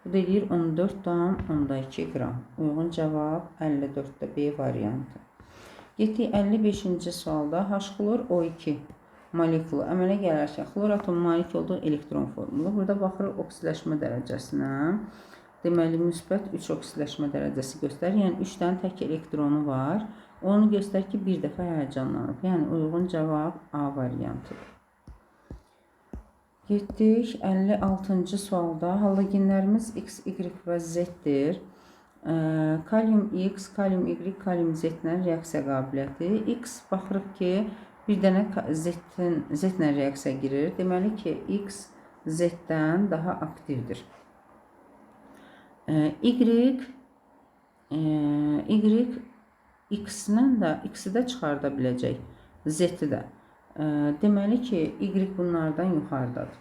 Bu da eləyir 14,2 qram. Uyğun cavab 54-də B variantı. Getdik 55-ci sualda. H-xlor O2 molekulu əmələ gələrkən xlor atomu malik olduğu elektron formulu. Burada baxırıq oksidləşmə dərəcəsinə. Deməli, müsbət 3 oksidləşmə dərəcəsi göstərir. Yəni, 3 dənə tək elektronu var. Onu göstərir ki, bir dəfə həyəcanlanıb. Yəni, uyğun cavab A variantıdır. Getdik 56-cı sualda. Halogenlərimiz X, Y və Z-dir. Kalium X, kalium Y, kalium Z-lə reaksiya qabiliyyəti. X baxırıq ki, bir dənə Z-lə reaksiya girir. Deməli ki, X Z-dən daha aktivdir. Y X-dən də X-i də çıxarda biləcək. Z-i də. Deməli ki, Y bunlardan yuxarıdadır.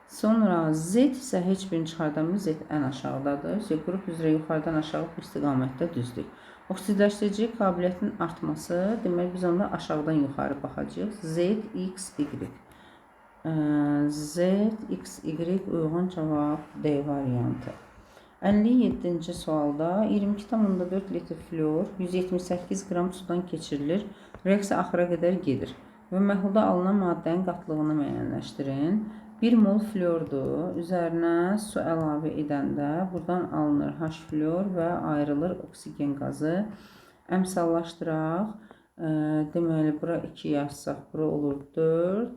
Sonra Z isə heç birini çıxardamız, Z ən aşağıdadır. Z qrup üzrə yuxarıdan aşağı bu istiqamətdə düzdür. Oksidləşdirici qabiliyyətin artması, demək biz onda aşağıdan yuxarı baxacağıq. Z, X, Y. Z, X, Y uyğun cavab D variantı. 57-ci sualda 22,4 litr flor 178 qram sudan keçirilir. Reaksiya axıra qədər gedir və məhlulda alınan maddənin qatlılığını müəyyənləşdirin. 1 mol flordur. Üzərinə su əlavə edəndə buradan alınır H flor və ayrılır oksigen qazı. Əmsallaşdıraq. Deməli, bura 2 yazsaq, bura olur 4,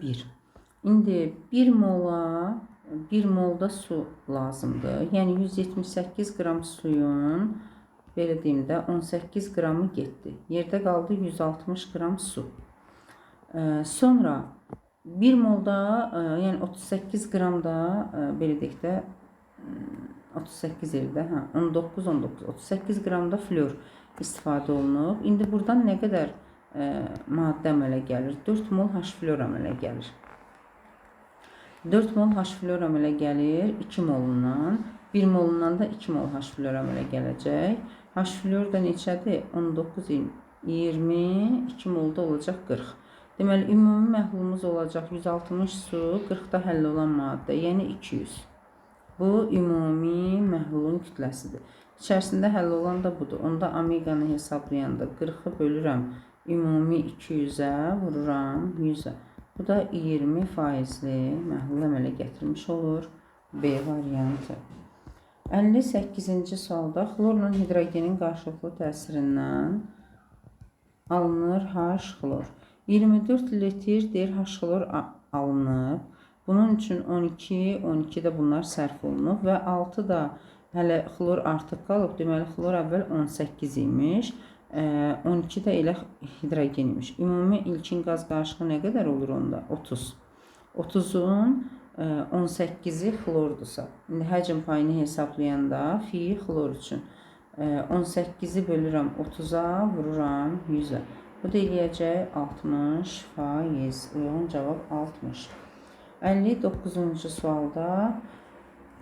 1. İndi 1 molda su lazımdır. Yəni 178 qram suyun, belə deyim də, 18 qramı getdi. Yerdə qaldı 160 qram su. Sonra 1 molda, yəni 38 qramda, belə deyək də, 38 ildə, 19, 38 qramda flor istifadə olunub. İndi buradan nə qədər maddə əmələ gəlir? 4 mol H flor əmələ gəlir. 4 mol H flor əmələ gəlir 2 molundan. 1 molundan da 2 mol H flor əmələ gələcək. H flor da neçədir? 19, 20, 2 molda olacaq 40. Deməli, ümumi məhlulumuz olacaq 160 su, 40-da həll olan maddə, yəni 200. Bu, ümumi məhlulun kütləsidir. İçərisində həll olan da budur. Onda omeqanı hesablayanda 40-ı bölürəm ümumi 200-ə, vururam 100-ə. Bu da 20%li məhlul əmələ gətirmiş olur. B variantı. 58-ci sualda xlorla hidrogenin qarşılıqlı təsirindən alınır H xlor. 24 litr DH xlor alınıb. Bunun üçün 12, 12 də bunlar sərf olunub və 6 da hələ xlor artıq qalıb. Deməli, xlor əvvəl 18 imiş, 12 də elə hidrogen imiş. Ümumi ilkin qaz qarışığı nə qədər olur onda? 30. 30-un 18-i xlordursa. İndi həcm payını hesablayanda fi xlor üçün 18-i bölürəm 30-a, vururam 100-ə. Bu da eləyəcək 60%. Uyğun cavab 60. 59-cu sualda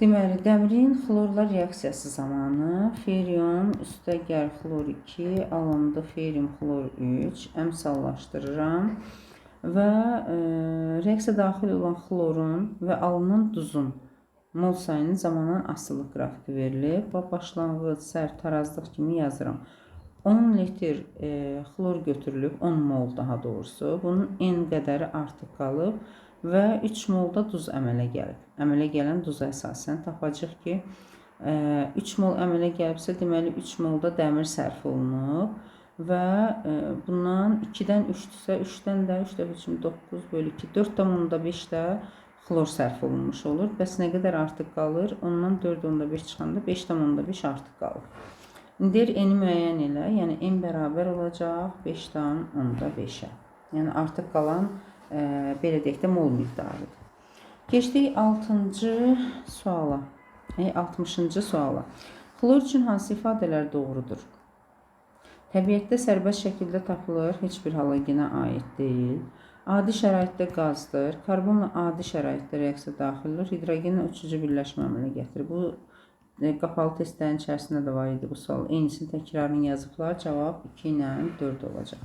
deməli, dəmirin xlorla reaksiyası zamanı ferium üstəgəl xlor 2 alındı ferium xlor 3 əmsallaşdırıram və reaksiya daxil olan xlorun və alınan duzun mol sayının zamandan asılı qrafiki verilib. Başlanğıc, sərt, tarazlıq kimi yazıram. 10 litr xlor götürülüb, 10 mol daha doğrusu. Bunun n qədəri artıq qalıb və 3 molda duz əmələ gəlib. Əmələ gələn duza əsasən tapacaq ki, 3 mol əmələ gəlibsə, deməli 3 molda dəmir sərf olunub və bundan 2-dən 3-dürsə, 3-dən də 3 dəfə üçün 9 bölü 2, 4,5 də xlor sərf olunmuş olur. Bəs nə qədər artıq qalır? Ondan 4,5 çıxanda 5,5 artıq qalır. İndi n-i müəyyən elə, yəni n bərabər olacaq 5,5-ə. Yəni artıq qalan, belə deyək də, mol miqdarıdır. Keçdik 60-cı suala. Xlor üçün hansı ifadələr doğrudur? Təbiətdə sərbəst şəkildə tapılır, heç bir halogenə aid deyil. Adi şəraitdə qazdır. Karbonla adi şəraitdə reaksiya daxil olur. Hidrogenlə uçucu birləşmə əmələ gətirir. Bu qapalı testlərin içərisində də var idi bu sual. Eynisini təkrarını yazıblar. Cavab 2 ilə 4 olacaq.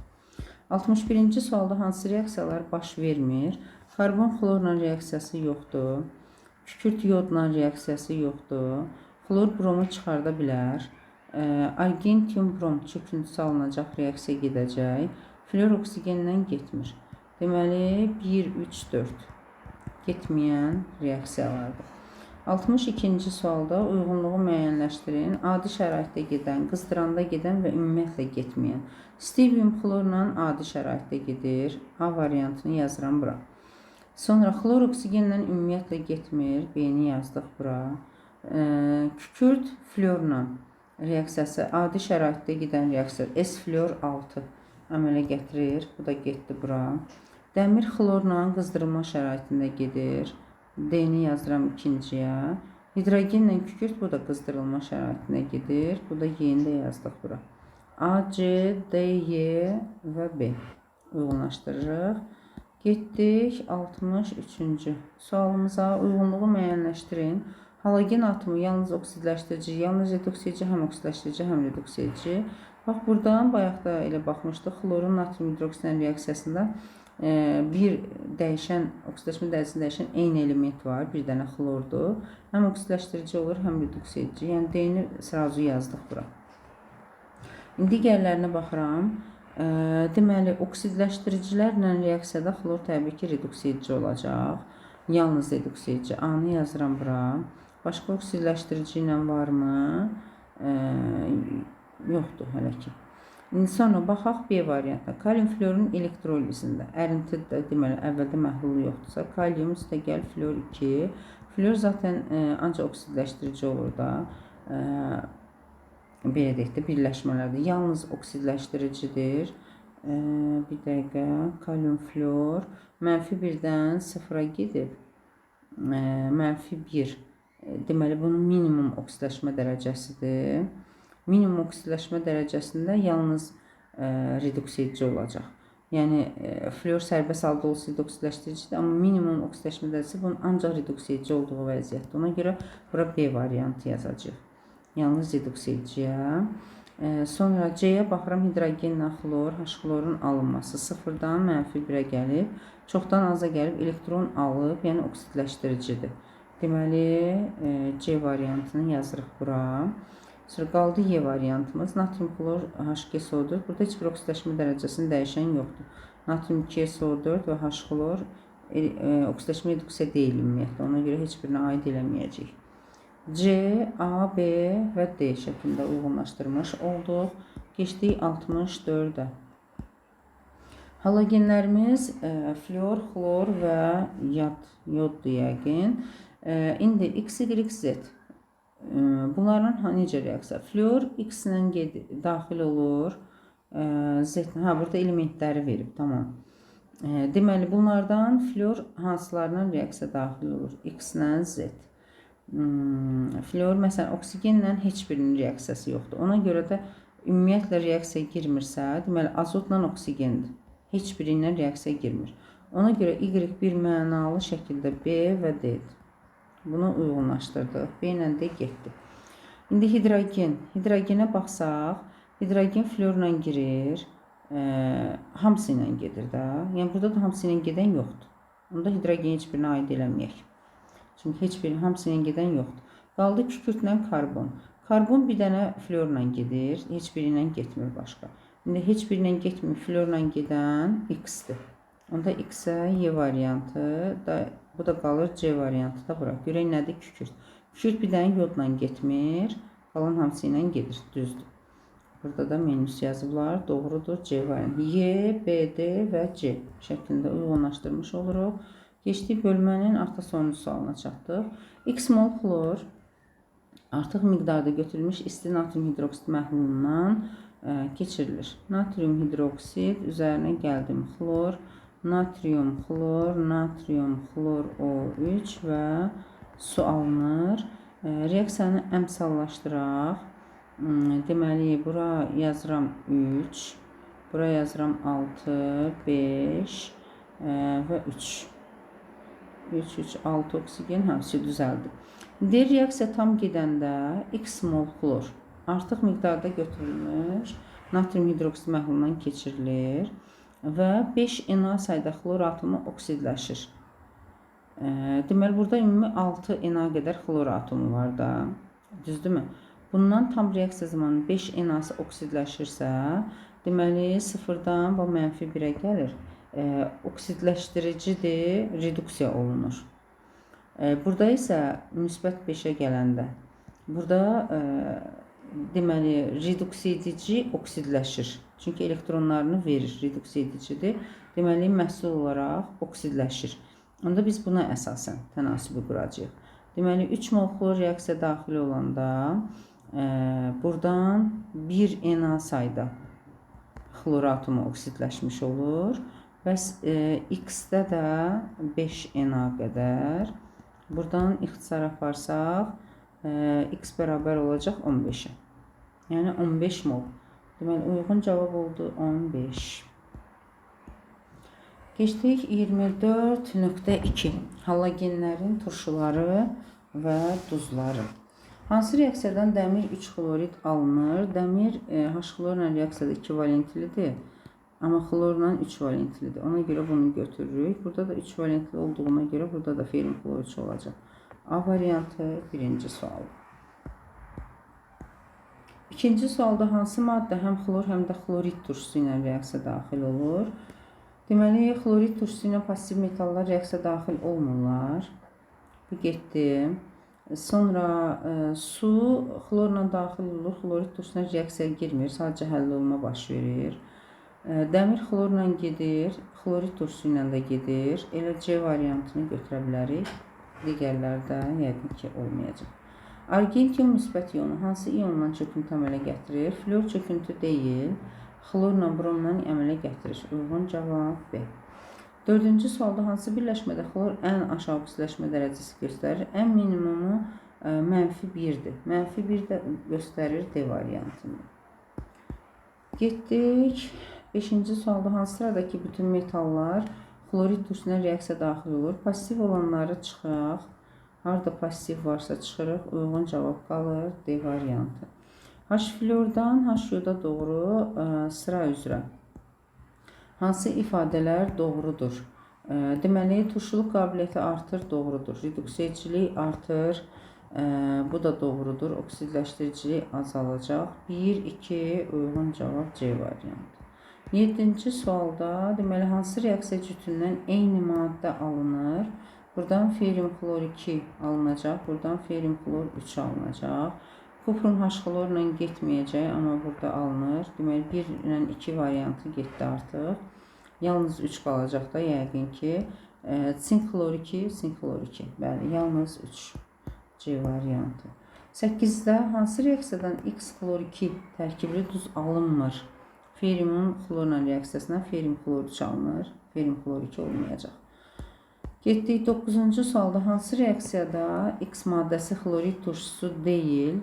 61-ci sualda hansı reaksiyalar baş vermir? Karbon xlorla reaksiyası yoxdur. Kükürt yodla reaksiyası yoxdur. Xlor bromu çıxarda bilər. Argentium brom çöküntüsü alınacaq, reaksiya gedəcək. Flor oksigenlə getmir. Deməli 1, 3, 4 getməyən reaksiyalardır. 62-ci sualda uyğunluğu müəyyənləşdirin. Adi şəraitdə gedən, qızdıranda gedən və ümumiyyətlə getməyən. Stivium xlorla adi şəraitdə gedir. A variantını yazıram bura. Sonra xlor oksigenlə ümumiyyətlə getmir. B-ni yazdıq bura. Kükürt florla reaksiyası adi şəraitdə gedən reaksiya S-flor 6 əmələ gətirir. Bu da getdi bura. Dəmir xlorla qızdırılma şəraitində gedir. D-ni yazıram ikinciyə. Hidrogenlə kükürt bu da qızdırılma şəraitində gedir. Bu da Y-ni də yazdıq bura. A, C, D, Y və B uyğunlaşdırırıq. Getdik 63-cü sualımıza. Uyğunluğu müəyyənləşdirin. Halogen atomu yalnız oksidləşdirici, yalnız reduks edici, həm oksidləşdirici, həm reduks edici. Bax, buradan bayaq da elə baxmışdıq. Xlorun natrium hidroksidlə reaksiyasında bir dəyişən, oksidləşmə dərəcəsini dəyişən eyni element var. Bir dənə xlordur. Həm oksidləşdirici olur, həm reduks edici. Yəni, D-ni sırazu yazdıq bura. İndi digərlərinə baxıram. Deməli, oksidləşdiricilərlə reaksiyada xlor təbii ki, reduks edici olacaq. Yalnız reduks edici. A-nı yazıram bura. Başqa oksidləşdirici ilə varmı? Yoxdur hələ ki. İndi sonra baxaq B variantına. Kalium florun elektrolizində. Ərinti də deməli əvvəldə məhlulu yoxdursa, kalium üstəgəl flor 2. Flor zaten ancaq oksidləşdirici olur da. Belə deyək də birləşmələrdir. Yalnız oksidləşdiricidir. Bir dəqiqə. Kalium flor -1-dən 0-a gedib. -1. Deməli, bunun minimum oksidləşmə dərəcəsidir. Minimum oksidləşmə dərəcəsində yalnız reduks edici olacaq. Yəni, flor sərbəst halda olsaydı oksidləşdiricidir, amma minimum oksidləşmə dərəcəsi bunun ancaq reduks edici olduğu vəziyyətdir. Ona görə bura B variantı yazacaq. Yalnız reduks ediciyə. Sonra C-yə baxıram, hidrogenlə xlor, H-xlorun alınması 0-dan -1-ə gəlib, çoxdan aza gəlib, elektron alıb, yəni oksidləşdiricidir. Deməli, C variantını yazırıq bura. Sonra qaldı Y variantımız. Natrium xlor H2SO4. Burada heç bir oksidləşmə dərəcəsini dəyişən yoxdur. Natrium 2SO4 və H-xlor oksidləşmə reduksiya deyil ümumiyyətlə. Ona görə heç birinə aid eləməyəcək. C, A, B və D şəklində uyğunlaşdırmış olduq. Geçdik 64-ə. Halogenlərimiz flor, xlor və yoddur yəqin. İndi X, Y, Z. Bunların necə reaksiya? Flor X-lə daxil olur. Z-lə, burada elementləri verib, tamam. Deməli, bunlardan flor hansılarla reaksiya daxil olur? X-lə Z. Flor, məsələn, oksigenlə heç birinin reaksiyası yoxdur. Ona görə də ümumiyyətlə reaksiya girmirsə, deməli, azotla oksigendir. Heç biri ilə reaksiya girmir. Ona görə Y bir mənalı şəkildə B və D-dir. Bunu uyğunlaşdırdıq. B ilə də getdi. İndi hidrogen. Hidrogenə baxsaq, hidrogen florla girir. Hamısı ilə gedir də. Yəni, burada da hamısı ilə gedən yoxdur. Onda hidrogen heç birinə aid eləməyək. Çünki heç birinin hamısı ilə gedən yoxdur. Qaldı kükürtlə karbon. Karbon bir dənə florla gedir. Heç biri ilə getmir başqa. İndi heç biri ilə getmir. Florla gedən X-dir. Onda X-ə Y variantı da, bu da qalır C variantı da bura. Görək nədir kükürt. Kükürt bir dənə yodla getmir. Qalan hamısı ilə gedir. Düzdür. Burada da minus yazıblar. Doğrudur. C variantı. Y, B, D və C şəklində uyğunlaşdırmış oluruq. Geçdik bölmənin artıq sonuncu sualına çatdıq. X mol xlor artıq miqdarda götürülmüş isti natrium hidroksid məhlulundan keçirilir. Natrium hidroksid üzərinə gəldim xlor. Natrium, xlor, natrium, xlor O3 və su alınır. Reaksiyanı əmsallaşdıraq. Deməli, bura yazıram 3, bura yazıram 6, 5 və 3. 3, 3, 6 oksigen hamısı düzəldi. D reaksiya tam gedəndə X mol xlor artıq miqdarda götürülmüş natrium hidroksid məhlulundan keçirilir. Və 5 Na sayda xlor atomu oksidləşir. Deməli, burada ümumi 6 Na qədər xlor atomu var da. Düzdürmü? Bundan tam reaksiya zamanı 5 Na-sı oksidləşirsə, deməli, 0-dan -1-ə gəlir. Oksidləşdiricidir, reduksiya olunur. Burada isə müsbət 5-ə gələndə, burada deməli, reduks edici oksidləşir. Çünki elektronlarını verir, reduks edicidir. Deməli, məhsul olaraq oksidləşir. Onda biz buna əsasən tənasibi quracağıq. Deməli 3 mol xlor reaksiya daxil olanda buradan 1 Na sayda xlor atomu oksidləşmiş olur. Bəs X-də də 5 Na qədər. Buradan ixtisar aparsaq X bərabər olacaq 15-ə. Yəni 15 mol. Deməli uyğun cavab oldu 15. Keçdik 24.2. Halogenlərin turşuları və duzları. Hansı reaksiyadan dəmir 3 xlorid alınır? Dəmir H-xlorla reaksiyada 2 valentlidir. Amma xlorla 3 valentlidir. Ona görə bunu götürürük. Burada da 3 valentli olduğuna görə burada da ferin xlor 3 olacaq. A variantı birinci sual. İkinci sualda hansı maddə həm xlor, həm də xlorid turşusu ilə reaksiya daxil olur? Deməli, xlorid turşusu ilə pasiv metallar reaksiya daxil olmurlar. Bu getdi. Sonra su xlorla daxil olur. Xlorid turşusuna reaksiyaya girmir. Sadəcə həll olma baş verir. Dəmir xlorla gedir. Xlorid turşusu ilə də gedir. Elə C variantını götürə bilərik. Digərlərdə yəqin ki olmayacaq. Argentium müsbət iyonu hansı iyonla çöküntü əmələ gətirir? Flor çöküntü deyil. Xlorla bromla əmələ gətirir. Uyğun cavab B. Dördüncü sualda hansı birləşmədə xlor ən aşağı oksidləşmə dərəcəsi göstərir? Ən minimumu -1-dir. -1 də göstərir D variantını. Getdik. 5-ci sualda hansı sıradakı bütün metallar xlorid turşusuna reaksiya daxil olur? Pasiv olanları çıxaq. Harada pasiv varsa çıxırıq. Uyğun cavab qalır D variantı. H-flordan H-yoda doğru sıra üzrə hansı ifadələr doğrudur? Deməli, turşuluq qabiliyyəti artır, doğrudur. Reduksiyaciliyi artır, bu da doğrudur. Oksidləşdiricilik azalacaq. 1-2 uyğun cavab C variantı. 7-ci sualda deməli hansı reaksiya cütündən eyni maddə alınır? Buradan feryum xlor 2 alınacaq, buradan feryum xlor 3 alınacaq. Kuprum H-xlorla getməyəcək, amma burada alınır. Deməli 1 ilə 2 variantı getdi artıq. Yalnız 3 qalacaq da yəqin ki. Sink xlor 2, sink xlor 2. Bəli, yalnız 3. C variantı. 8-də hansı reaksiyadan X xlor 2 tərkibli duz alınmır? Feryumun xlorla reaksiyasına feryum xlor 3 alınır. Feryum xlor 2 olmayacaq. Getdik 9-cu sualda hansı reaksiyada X maddəsi xlorid turşusu deyil?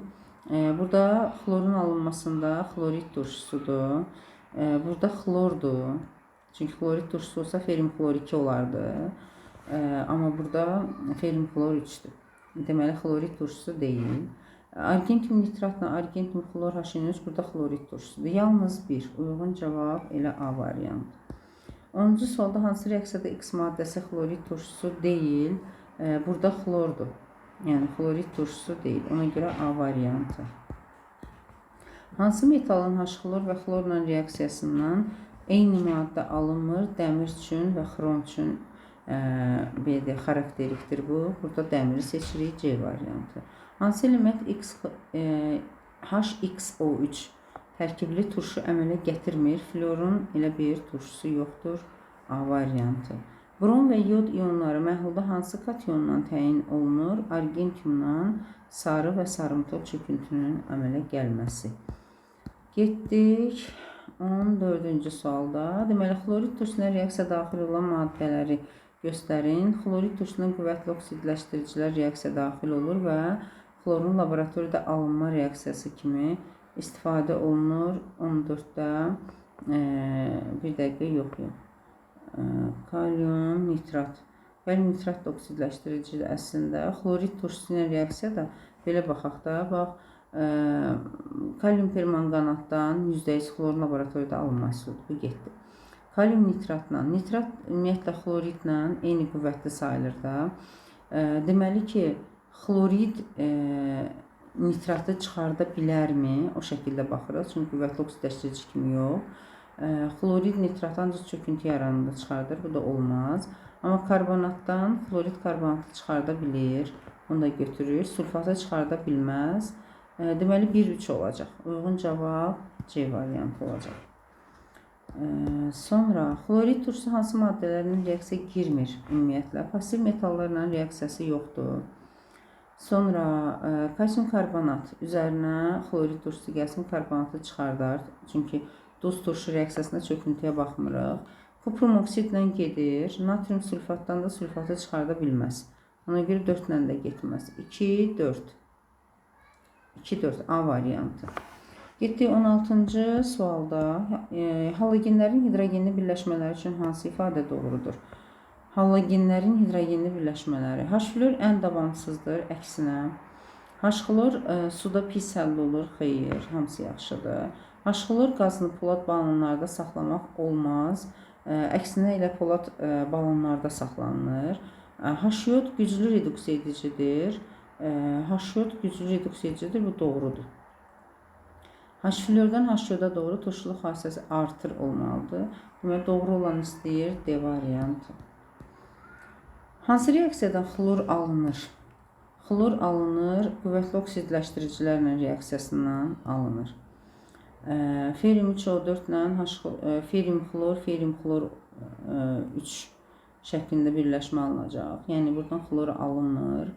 Burada xlorun alınmasında xlorid turşusudur. Burada xlordur. Çünki xlorid turşusu olsa feryum xlor 2 olardı. Amma burada feryum xlor 3'dür. Deməli xlorid turşusu deyil. Argentium nitratla argentium xlor H3 burada xlorid turşusudur. Yalnız 1. Uyğun cavab elə A variantı. 10-cu sualda hansı reaksiyada X maddəsi xlorid turşusu deyil? Burada xlordur. Yəni xlorid turşusu deyil. Ona görə A variantı. Hansı metalın H-xlor və xlorla reaksiyasından eyni maddə alınmır? Dəmir üçün və xrom üçün B-də xarakterikdir bu. Burada dəmiri seçirik. C variantı. Hansı element HXO3 tərkibli turşu əmələ gətirmir? Florun elə bir turşusu yoxdur. A variantı. Brom və yod iyonları məhlulda hansı katyonla təyin olunur? Argentiumdan sarı və sarımtıl çöküntünün əmələ gəlməsi. Getdik 14-cü sualda. Deməli, xlorid turşusuna reaksiya daxil olan maddələri göstərin. Xlorid turşusuna qüvvətli oksidləşdiricilər reaksiya daxil olur və xlorun laboratoriyada alınma reaksiyası kimi istifadə olunur. 14-də bir dəqiqə yox. Kalium nitrat. Kalium nitrat da oksidləşdiricidir əslində. Xlorid turşusu ilə reaksiyada belə baxaq da. Bax, kalium permanganatdan %100 xlorun laboratoriyada alınması oldu. Bu getdi. Kalium nitratla, nitrat ümumiyyətlə xloridlə eyni qüvvətli sayılır da. Deməli ki, xlorid nitratı çıxarda bilərmi? O şəkildə baxırıq. Çünki qüvvətli oksidləşdirici kimi yox. Xlorid nitrat ancaq çöküntü yaranında çıxardır. Bu da olmaz. Amma karbonatdan xlorid karbonatı çıxarda bilir. Bunu da götürür. Sulfatı çıxarda bilməz. Deməli 1-3 olacaq. Uyğun cavab C variantı olacaq. Sonra xlorid turşusu hansı maddələrin reaksiyaya girmir ümumiyyətlə? Pasiv metallarla reaksiyası yoxdur. Sonra kalsium karbonat üzərinə xlorid turşusu gəlsin, karbonatı çıxardar. Çünki duz turşu reaksiyasında çöküntüyə baxmırıq. Kuprum oksidlə gedir. Natrium sülfatdan da sülfatı çıxarda bilməz. Ona görə 4 ilə də getməz. 2, 4. 2, 4 A variantı. Getdik 16-cı sualda. Halogenlərin hidrogenli birləşmələri üçün hansı ifadə doğrudur? Halogenlərin hidrogenli birləşmələri. H-flor ən davamsızdır, əksinə. H-xlor suda pis həll olur, xeyr, hamısı yaxşıdır. H-xlor qazını polad balonlarda saxlamaq olmaz, əksinə elə polad balonlarda saxlanılır. H-yod güclü reduks edicidir. H-yod güclü reduks edicidir, bu doğrudur. H-flordan H-yoda doğru turşuluq xassəsi artır olmalıdır. Deməli, doğru olan istəyir D variantı. Hansı reaksiyadan xlor alınır? Xlor alınır, qüvvətli oksidləşdiricilərlə reaksiyasından alınır. Ferium 3O4 ilə ferium xlor 3 şəklində birləşmə alınacaq. Yəni, buradan xlor alınır.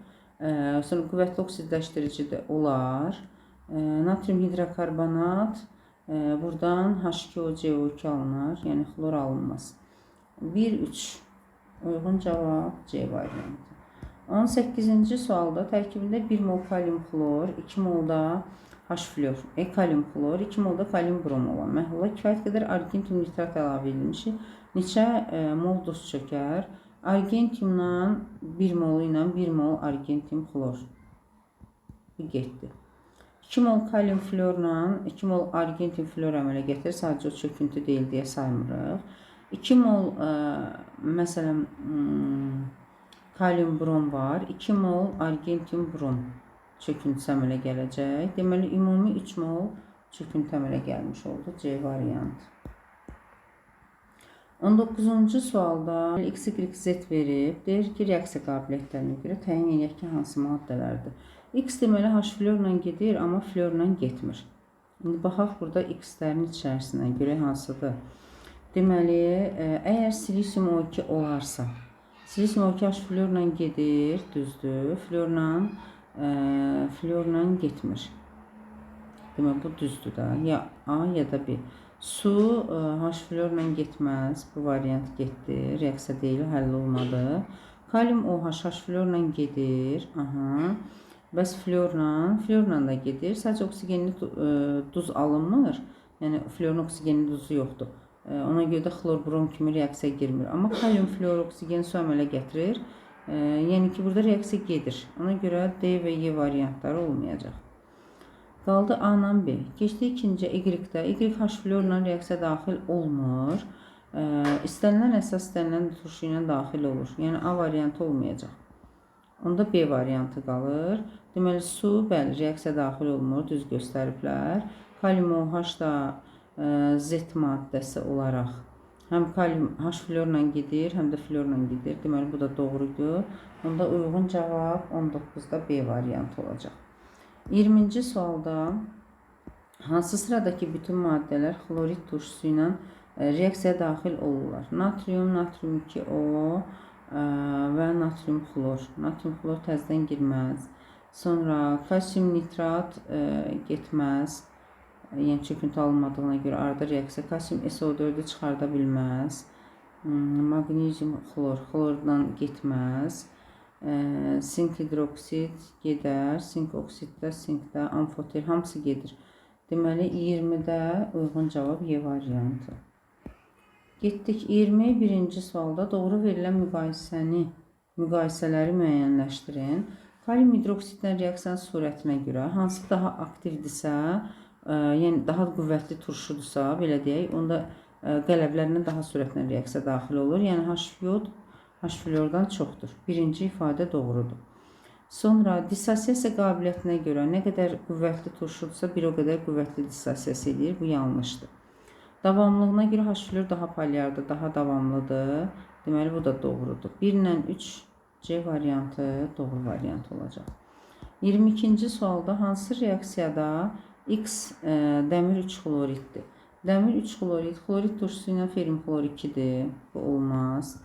Sonra qüvvətli oksidləşdirici də olar. Natrium hidrokarbonat, buradan H2O-CO2 alınır, yəni xlor alınmaz. 1-3 uyğun cavab C variantı. 18-ci sualda tərkibində 1 mol kalium xlor, 2 mol da H-flor, kalium xlor, 2 mol da kalium brom olan məhlula kifayət qədər argentium nitrat əlavə edilmiş. Neçə mol duz çökər? Argentiumdan 1 mol ilə 1 mol argentium xlor. Bu getdi. 2 mol kalium florla 2 mol argentium flor əmələ gətirir. Sadəcə o çöküntü deyil deyə saymırıq. 2 mol məsələn kalium brom var. 2 mol argentium brom çöküntüsü əmələ gələcək. Deməli, ümumi 3 mol çöküntü əmələ gəlmiş oldu. C variantı. 19-cu sualda X, Y, Z verib. Deyir ki, reaksiya qabiliyyətlərinə görə təyin edək ki, hansı maddələrdir. X deməli H-florla gedir, amma florla getmir. İndi baxaq burada X-lərin içərisinə görə hansıdır? Deməli, əgər silisium O2 olarsa, silisium O2 H-florla gedir, düzdür, florla getmir. Deməli, bu düzdür da, ya A ya da B. Su H-florla getməz, bu variant getdi, reaksiya deyil, həll olmadı. Kalium OH H-florla gedir, bəs florla da gedir. Sadəcə oksigenli duz alınmır. Yəni, florun oksigenli duzu yoxdur. Ona görə də xlor brom kimi reaksiya girmir. Amma kalium flor oksigen su əmələ gətirir. Yəni ki, burada reaksiya gedir. Ona görə D və Y variantları olmayacaq. Qaldı A ilə B. Keçdi ikinci Y-də. Y H florla reaksiya daxil olmur. İstənilən əsas istənilən turşu ilə daxil olur. Yəni, A variantı olmayacaq. Onda B variantı qalır. Deməli, su, bəli, reaksiya daxil olmur, düz göstəriblər. Kalium OH da Z maddəsi olaraq həm kalium H florla gedir, həm də florla gedir. Deməli, bu da doğrudur. Onda uyğun cavab 19-da B variantı olacaq. 20-ci sualda hansı sıradakı bütün maddələr xlorid turşusu ilə reaksiyaya daxil olurlar? Natrium, natrium 2O və natrium xlor. Natrium xlor təzədən girməz. Sonra kalsium nitrat getməz. Yəni çöküntü alınmadığına görə arada reaksiya. Kalsium SO4-ü çıxarda bilməz. Magnezium xlor, xlordan getməz. Sink hidroksid gedər. Sink oksiddə, sinkdə, amfoter hamısı gedir. Deməli 20-də uyğun cavab Y variantı. Getdik 21-ci sualda doğru verilən müqayisələri müəyyənləşdirin. Kalium hidroksiddən reaksiyanın surətinə görə hansı daha aktivdirsə, yəni daha qüvvətli turşudursa, belə deyək, onda qələblərlə daha sürətlə reaksiya daxil olur. Yəni H-yod H-flordan çoxdur. Birinci ifadə doğrudur. Sonra dissosiasiya qabiliyyətinə görə nə qədər qüvvətli turşudursa, bir o qədər qüvvətli dissosiasiya edir. Bu yanlışdır. Davamlılığına görə H-flor daha polyardır, daha davamlıdır. Deməli, bu da doğrudur. 1 ilə 3 C variantı doğru variant olacaq. 22-ci sualda hansı reaksiyada X dəmir 3 xloriddir? Dəmir 3 xlorid, xlorid turşusu ilə ferium xlor 2-dir. Bu olmaz.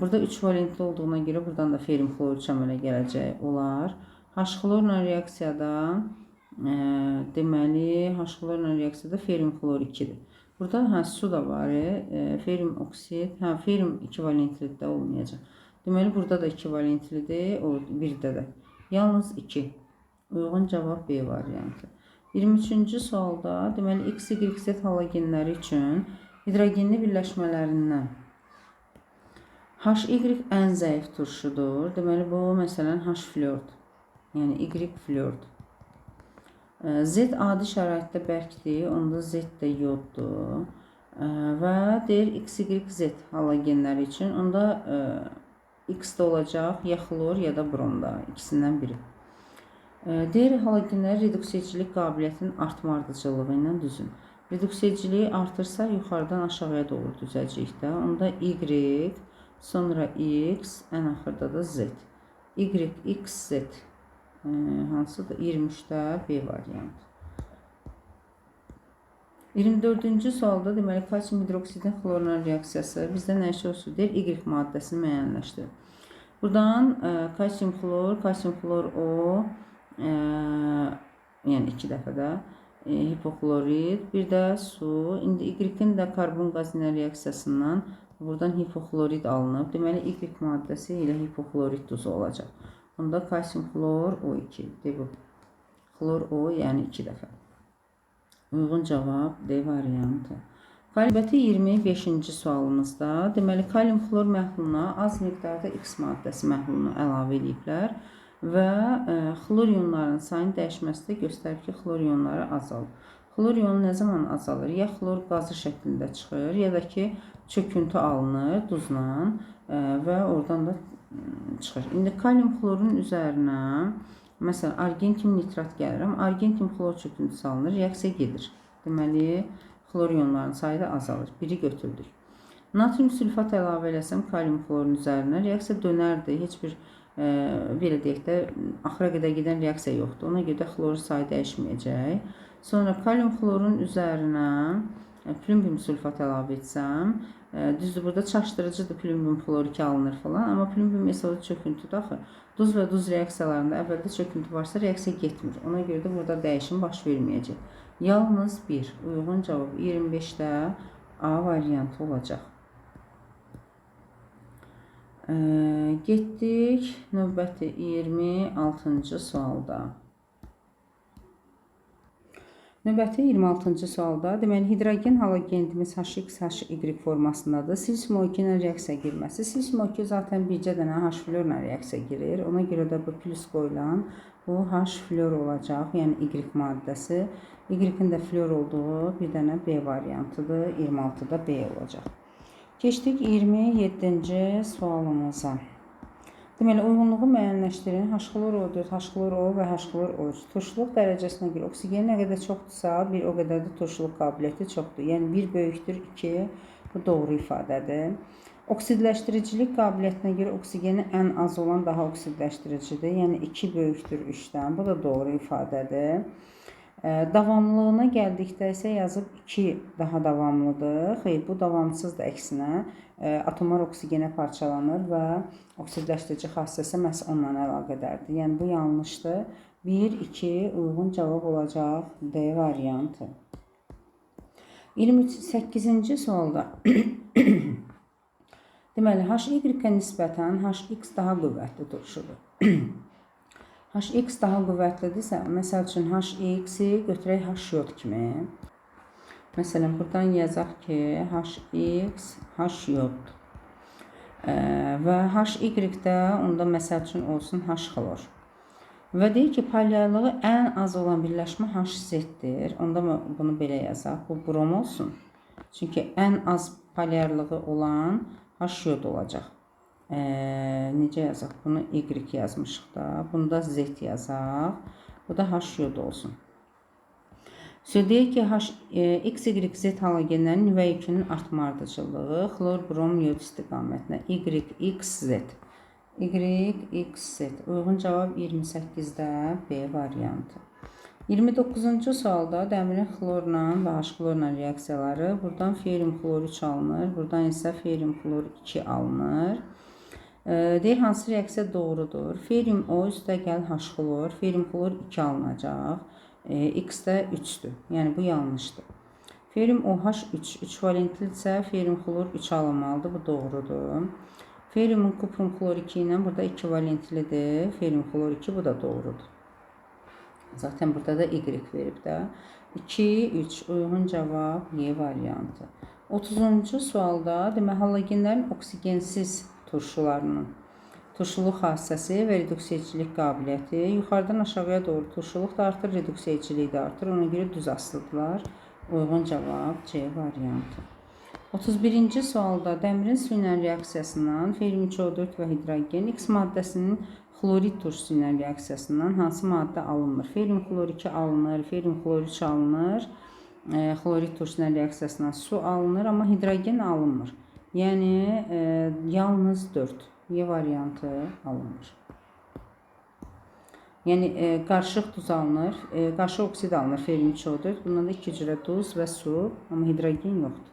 Burada 3 valentli olduğuna göre buradan da ferin xlorür əmələ gələcək olar. H-xlorla reaksiyada deməli H-xlorla reaksiyada ferin xlor 2-dir. Burada su da var. Ferin oksid, ferin 2 valentlidə olmayacaq. Deməli burada da 2 valentlidir, o birdə də. Yalnız 2. Uyğun cavab B variantı. 23-cü sualda deməli X, Y, Z halogenləri üçün hidrogenli birləşmələrindən HY ən zəif turşudur. Deməli bu məsələn H flordur. Yəni Y flordur. Z adi şəraitdə bərkdir, onda Z də yoddur. Və deyir X, Y, Z halogenləri üçün onda X də olacaq, ya xlor ya da bronda, ikisindən biri. Deyir halogenlərin reduksiyicilik qabiliyyətinin artma ardıcıllığı ilə düzün. Reduksiyiciliyi artırsa yuxarıdan aşağıya doğru düzəcəkdə, onda Y, sonra X, ən axırda da Z. Y, X, Z. Hansıdır? 23-də B variantı. 24-cü sualda deməli kalsium hidroksidin xlorla reaksiyası bizdə nə olsun deyir? Y maddəsini müəyyənləşdirir. Buradan kalsium xlor O, yəni 2 dəfədə hipoklorid, bir də su. İndi Y-in də karbon qazı ilə reaksiyasından buradan hipoklorid alınıb. Deməli Y maddəsi ilə hipoklorid duzu olacaq. Onda kalsium xlor O2. Xlor O, yəni 2 dəfə. Uyğun cavab D variantı. Növbəti 25-ci sualımızda deməli kalium xlor məhluluna az miqdarda X maddəsi məhlulunu əlavə ediblər və xlor ionlarının sayını dəyişməsi də göstərir ki, xlor ionları azalır. Xlor ionu nə zaman azalır? Ya xlor qazı şəklində çıxır, ya da ki çöküntü alınır duzla və oradan da çıxır. İndi kalium xlorun üzərinə məsələn argentin nitrat gəlir, amma argentin xlor çöküntüsü alınır, reaksiya gedir. Deməli xlor ionlarının sayı da azalır. Biri götürdük. Natrium sülfat əlavə eləsəm kalium xlorun üzərinə reaksiya dönərdi. Heç bir belə deyək də axıra qədər gedən reaksiya yoxdur. Ona görə də xlorun sayı dəyişməyəcək. Sonra kalium xlorun üzərinə plümbium sülfat əlavə etsəm, düzdür, burada çaşdırıcıdır, plümbium xlor 2 alınır falan, amma plümbium mesodu çöküntüdür axı. Duz və duz reaksiyalarında əvvəldə çöküntü varsa reaksiya getmir. Ona görə də burada dəyişim baş verməyəcək. Yalnız 1. Uyğun cavab 25-də A variantı olacaq. Getdik növbəti 26-cı sualda. Növbəti 26-cı sualda deməli hidrogen halogenimiz HX, HY formasındadır. Silisium O2 ilə reaksiya girməsi. Silisium O2 zaten bircə dənə H florla reaksiya girir. Ona görə də bu plus qoyulan bu H flor olacaq, yəni Y maddəsi. Y-in də flor olduğu bir dənə B variantıdır. 26-da B olacaq. Keçdik 27-ci sualımıza. Deməli, uyğunluğu müəyyənləşdirin. H-xlor O4, H-xlor O və H-xlor O3. Turşuluq dərəcəsinə görə oksigen nə qədər çoxdursa, bir o qədər də turşuluq qabiliyyəti çoxdur. Yəni 1 böyükdür 2, bu doğru ifadədir. Oksidləşdiricilik qabiliyyətinə görə oksigeni ən az olan daha oksidləşdiricidir. Yəni 2 böyükdür 3-dən, bu da doğru ifadədir. Davamlılığına gəldikdə isə yazıb 2 daha davamlıdır. Xeyr, bu davamsızdır əksinə. Atomlar oksigenə parçalanır və oksidləşdirici xassəsi məhz onunla əlaqədardır. Yəni bu yanlışdır. 1, 2 uyğun cavab olacaq D variantı. 28-ci sualda deməli HY-ə nisbətən HX daha qüvvətli turşudur. HX daha qüvvətlidirsə, məsəl üçün HX-i götürək H kimi. Məsələn, buradan yazaq ki, HX, H yoddur. Və HY-də onda məsəl üçün olsun H-xlor. Və deyir ki, polyarlığı ən az olan birləşmə HZ-dir. Onda bunu belə yazaq, bu brom olsun. Çünki ən az polyarlığı olan H-yod olacaq. Necə yazaq? Bunu Y yazmışıq da. Bunda Z yazaq. Bu da H-yod olsun. Deyək ki, X, Y, Z halogenlərin nüvə yükünün artma ardıcıllığı xlor, brom, yod istiqamətinə Y, X, Z. Y, X, Z. Uyğun cavab 28-də B variantı. 29-cu sualda dəmirin xlorla və H xlorla reaksiyaları. Buradan ferium xlor 3 alınır. Buradan isə ferium xlor 2 alınır. Deyir, hansı reaksiya doğrudur? Ferium O üstəgəl H xlor. Ferium xlor 2 alınacaq. X də 3'dür. Yəni bu yanlışdır. Ferium OH 3 valentlidirsə, ferium xlor 3 alınmalıdır. Bu doğrudur. Feriumun kuprum xlor 2 ilə burada 2 valentlidir. Ferium xlor 2 bu da doğrudur. Zaten burada da Y verib də. 2, 3 uyğun cavab Y variantı. 30-cu sualda demək halogenlərin oksigensiz turşularının turşuluq xassəsi və reduksiyicilik qabiliyyəti. Yuxarıdan aşağıya doğru turşuluq da artır, reduksiyicilik də artır. Ona görə düz asılıdırlar. Uyğun cavab C variantı. 31-ci sualda dəmirin su ilə reaksiyasından ferium 3O4 və hidrogen X maddəsinin xlorid turşusu ilə reaksiyasından hansı maddə alınmır? Ferium xlor 2 alınır, ferium xlor 3 alınır. Xlorid turşusu ilə reaksiyasından su alınır, amma hidrogen alınmır. Yəni yalnız 4 Y variantı alınır. Yəni qarışıq duz alınır, qarışıq oksid alınır ferium 3O4. Bundan da 2 cürə duz və su, amma hidrogen yoxdur.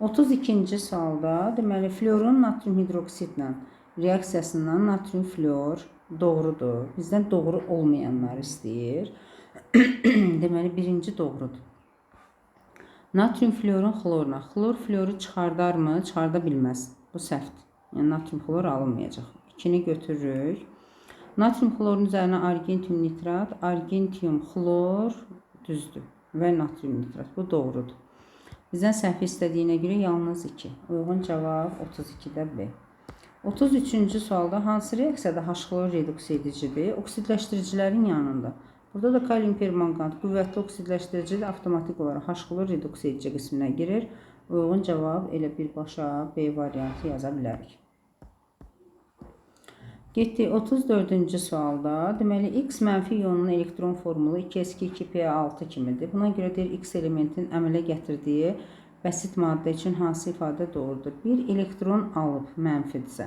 32-ci sualda deməli florun natrium hidroksidlə reaksiyasından natrium flor doğrudur. Bizdən doğru olmayanları istəyir. Deməli birinci doğrudur. Natrium florun xloruna. Xlor floru çıxardarmı? Çıxarda bilməz. Bu səhvdir. Yəni natrium xlor alınmayacaq. 2-ni götürürük. Natrium xlorun üzərinə argentium nitrat, argentium xlor düzdür və natrium nitrat. Bu doğrudur. Bizdən səhvi istədiyinə görə yalnız 2. Uyğun cavab 32-də B. 33-cü sualda hansı reaksiyada H xlor reduksiya edicidir? Oksidləşdiricilərin yanında. Burada da kalium permanganat qüvvətli oksidləşdiricidir. Avtomatik olaraq H xlor reduksiya edici qisminə girir. Uyğun cavab elə birbaşa B variantı yaza bilərik. Getdik 34-cü sualda. Deməli X mənfi ionunun elektron formulu 2s2 2p6 kimidir. Buna görə deyir X elementin əmələ gətirdiyi bəsit maddə üçün hansı ifadə doğrudur? Bir elektron alıb mənfidirsə.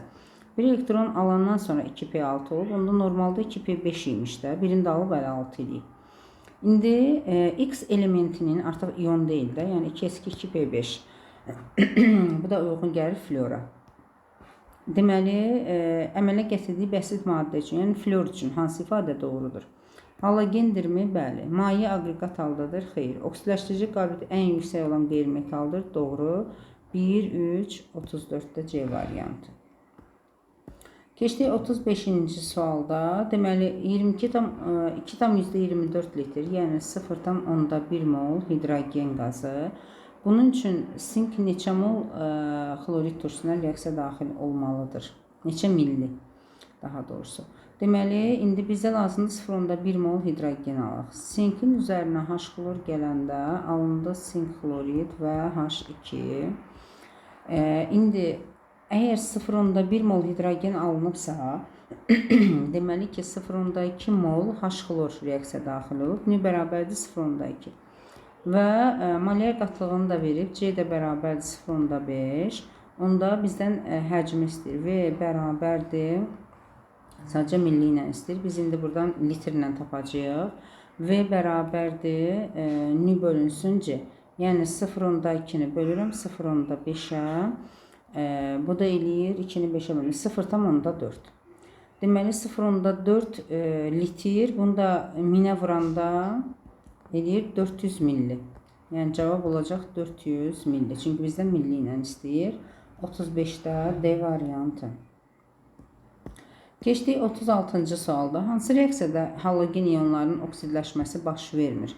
Bir elektron alandan sonra 2p6 olub. Onda normalda 2p5 imiş də. Birində alıb ələ 6 eləyib. İndi X elementinin artıq ion deyil də. Yəni 2s2 2p5. Bu da uyğun gəlir flora. Deməli, əmələ gətirdiyi bəsit maddə üçün, yəni flor üçün hansı ifadə doğrudur? Halogendirmi? Bəli. Maye aqreqat haldadır? Xeyr. Oksidləşdirici qabiliyyəti ən yüksək olan qeyri-metaldır? Doğru. 1, 3, 34-də C variantı. Keçdik 35-ci sualda. Deməli, 2,24 litr, yəni 0,1 mol hidrogen qazı. Bunun üçün sink neçə mol xlorid turşusuna reaksiya daxil olmalıdır? Neçə milli daha doğrusu. Deməli, indi bizə lazımdır 0,1 mol hidrogen alaq. Sinkin üzərinə H xlor gələndə alındı sink xlorid və H2. İndi əgər 0,1 mol hidrogen alınıbsa, deməli ki 0,2 mol H xlor reaksiya daxil olub. N bərabərdir 0,2. Və molyar qatlığını da verib. C də bərabərdir 0,5. Onda bizdən həcmi istəyir. V bərabərdir. Sadəcə milli ilə istəyir. Biz indi buradan litrlə tapacağıq. V bərabərdir. N bölünsün C. Yəni 0,2-ni bölürəm 0,5-ə. Bu da eləyir 2-ni 5-ə bölünür. 0,4. Deməli 0,4 litr. Bunu da minə vuranda eləyir 400 milli. Yəni cavab olacaq 400 milli. Çünki bizdən milli ilə istəyir. 35-də D variantı. Keçdik 36-cı sualda. Hansı reaksiyada halogen ionlarının oksidləşməsi baş vermir?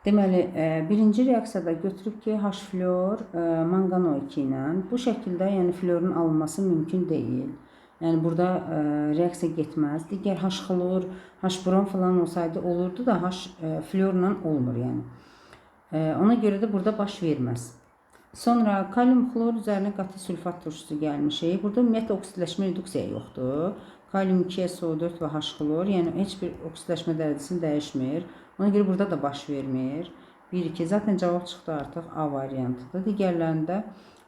Deməli, birinci reaksiyada götürüb ki, H flor manqano2 ilə bu şəkildə, yəni florun alınması mümkün deyil. Yəni burada reaksiya getməz. Digər H xlor, H brom falan olsaydı olurdu da H florla olmur yəni. Ona görə də burada baş verməz. Sonra kalium xlor üzərinə qatı sülfat turşusu gəlmişik. Burada ümumiyyətlə oksidləşmə reduksiya yoxdur. Kalium 2SO4 və H xlor, yəni heç bir oksidləşmə dərəcəsini dəyişmir. Ona görə burada da baş vermir. 1-2. Zaten cavab çıxdı artıq A variantıdır. Digərlərində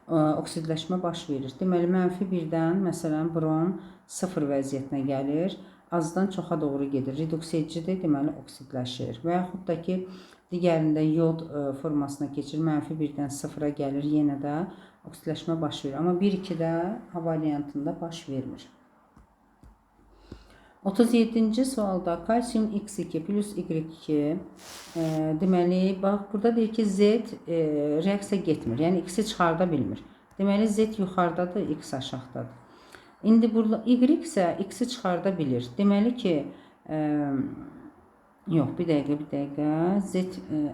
oksidləşmə baş verir. Deməli, mənfi 1-dən, məsələn, brom 0 vəziyyətinə gəlir. azdan çoxa doğru gedir. Reduks edicidir, deməli oksidləşir. Və yaxud da ki, digərində yod formasına keçir, -1-dən 0-a gəlir, yenə də oksidləşmə baş verir. Amma 1-2-də A variantında baş vermir. 37-ci sualda kalsium X2 plus Y2 deməli, bax, burada deyir ki, Z reaksiya getmir, yəni X-i çıxarda bilmir. Deməli, Z yuxarıdadır, X aşağıdadır. İndi burada Y isə X-i çıxarda bilir. Deməli ki, yox, bir dəqiqə, Z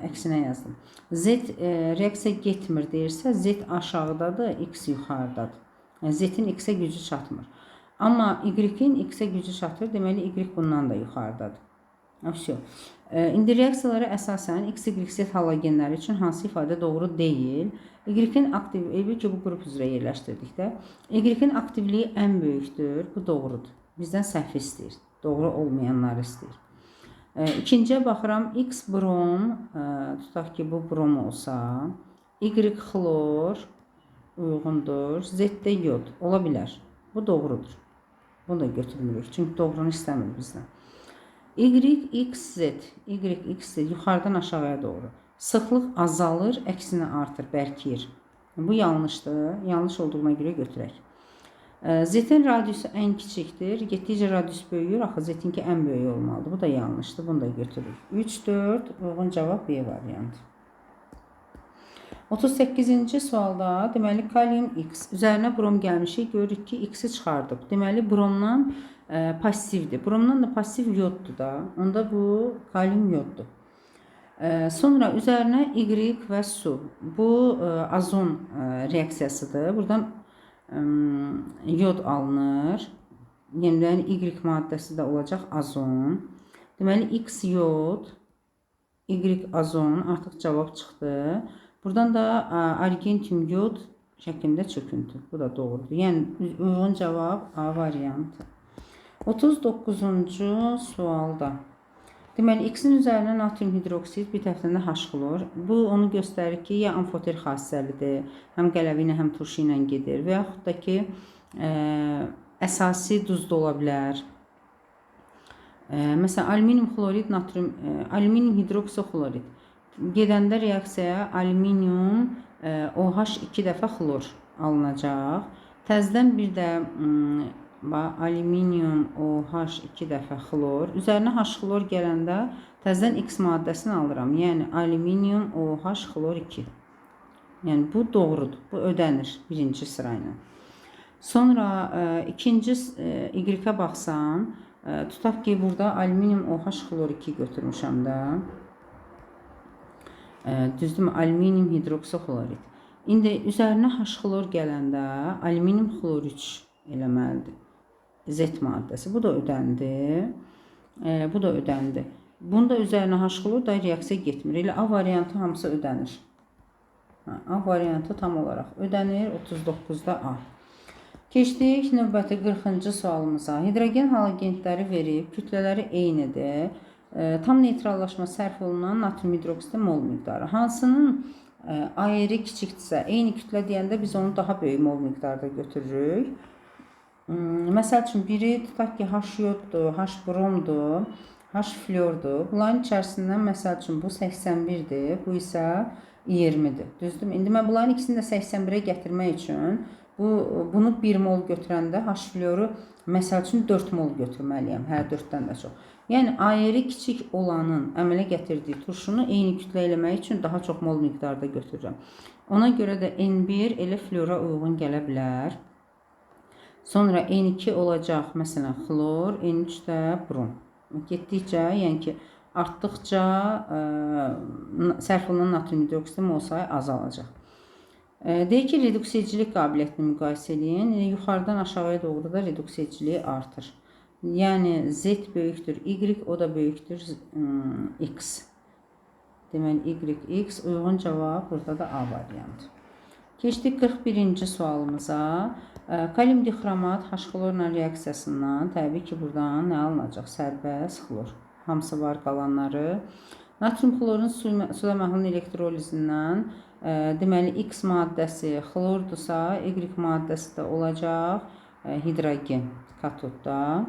əksinə yazdım. Z reaksiya getmir deyirsə, Z aşağıdadır, X yuxarıdadır. Yəni, Z-in X-ə gücü çatmır. Amma Y-in X-ə gücü çatır, deməli Y bundan da yuxarıdadır. İndi reaksiyalara əsasən X, Y, Z halogenləri üçün hansı ifadə doğru deyil? Y-in aktivliyi ki, bu qrup üzrə yerləşdirdikdə, Y-in aktivliyi ən böyükdür, bu doğrudur. Bizdən səhv istəyir, doğru olmayanları istəyir. İkinciyə baxıram, X brom, tutaq ki, bu brom olsa, Y xlor uyğundur, Z-də yod, ola bilər. Bu doğrudur. Bunu da götürmürük, çünki doğrunu istəmir bizdən. YXZ yuxarıdan aşağıya doğru. Sıxlıq azalır, əksinə artır, bərkiyir. Bu yanlışdır, yanlış olduğuna görə götürək. Z-in radiusu ən kiçikdir, getdikcə radius böyüyür, axı Z-inki ən böyük olmalıdır. Bu da yanlışdır, bunu da götürürük. 3-4, uyğun cavab B variantı. 38-ci sualda, deməli, kalium X. Üzərinə brom gəlmişik, görürük ki, X-i çıxardıb. Deməli, bromdan passivdir. Bromdan da passiv yoddur da. Onda bu kalium yoddur. Sonra üzərinə Y və su. Bu azon reaksiyasıdır. Buradan yod alınır. Yəni, Y maddəsi də olacaq azon. Deməli, X yod, Y azon, artıq cavab çıxdı. Buradan da argentum yod şəklində çöküntü. Bu da doğrudur. Yəni, uyğun cavab A variantı. 39-cu sualda. Deməli, X-in üzərinə natrium hidroksid, bir tərəfdən də H xlor. Bu, onu göstərir ki, ya amfoter xassəlidir, həm qələvi ilə, həm turşu ilə gedir. Və yaxud da ki, əsasi duz da ola bilər. Məsələn, alüminium xlorid, alüminium hidroksixlorid. Gedəndə reaksiyaya alüminium OH2 dəfə xlor alınacaq. Təzədən bir də alüminium OH2 dəfə xlor. Üzərinə H xlor gələndə təzədən X maddəsini alıram. Yəni alüminium OH xlor 2. Yəni bu doğrudur. Bu ödənir birinci sırayla. Sonra ikinci Y-ə baxsam, tutaq ki, burada alüminium OH xlor 2 götürmüşəm də. Düzdürmü? Alüminium hidroksixlorid. İndi üzərinə H xlor gələndə alüminium xlor 3 eləməlidir. Z maddəsi. Bu da ödəndi. Bu da ödəndi. Bunda üzərinə H xlor da reaksiya getmir. Elə A variantı hamısı ödənir. A variantı tam olaraq ödənir. 39-da A. Keçdik növbəti 40-cı sualımıza. Hidrogen halogentləri verib, kütlələri eynidir. Tam neytrallaşma sərf olunan natrium hidroksidin mol miqdarı. Hansının ayrı kiçikdirsə, eyni kütlə deyəndə biz onu daha böyük mol miqdarda götürürük. Məsəl üçün, biri tutaq ki, H yoddur, H bromdur, H flordur. Bunların içərisindən, məsəl üçün, bu 81-dir, bu isə 20-dir. Düzdürmü? İndi mən bunların ikisini də 81-ə gətirmək üçün bunu 1 mol götürəndə H floru, məsəl üçün, 4 mol götürməliyəm. Hər 4-dən də çox. Yəni, ayrı kiçik olanın əmələ gətirdiyi turşunu eyni kütlə eləmək üçün daha çox mol miqdarda götürürəm. Ona görə də N1 elə flora uyğun gələ bilər. Sonra N2 olacaq, məsələn, xlor, N3 də brom. Getdikcə, yəni ki, artdıqca sərf olunan natrium hidroksidin mol sayı azalacaq. Deyək ki, reduks edicilik qabiliyyətini müqayisə edin. Yuxarıdan aşağıya doğru da reduks ediciliyi artır. Yəni, Z böyükdür Y, o da böyükdür X. Deməli, YX uyğun cavab burada da A variantı. Keçdik 41-ci sualımıza. Kalium dixromat H xlorla reaksiyasından təbii ki, buradan nə alınacaq? Sərbəst xlor. Hamısı var qalanları. Natrium xlorun suda məhlulun elektrolizindən deməli, X maddəsi xlordursa, Y maddəsi də olacaq hidrogen katodda.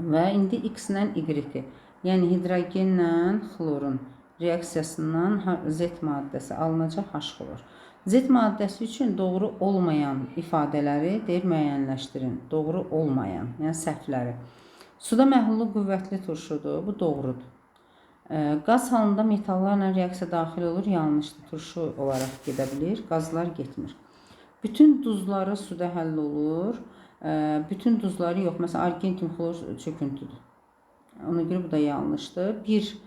və indi X ilə Y-i, yəni hidrogenlə xlorun reaksiyasından Z maddəsi alınacaq H xlor. Z maddəsi üçün doğru olmayan ifadələri deyir müəyyənləşdirin. Doğru olmayan, yəni səhvləri. Suda məhlulu qüvvətli turşudur, bu doğrudur. Qaz halında metallarla reaksiya daxil olur, yanlışdır, turşu olaraq gedə bilir, qazlar getmir. Bütün duzları suda həll olur, bütün duzları yox, məsələn, argentin xlor çöküntüdür. Ona görə bu da yanlışdır. 1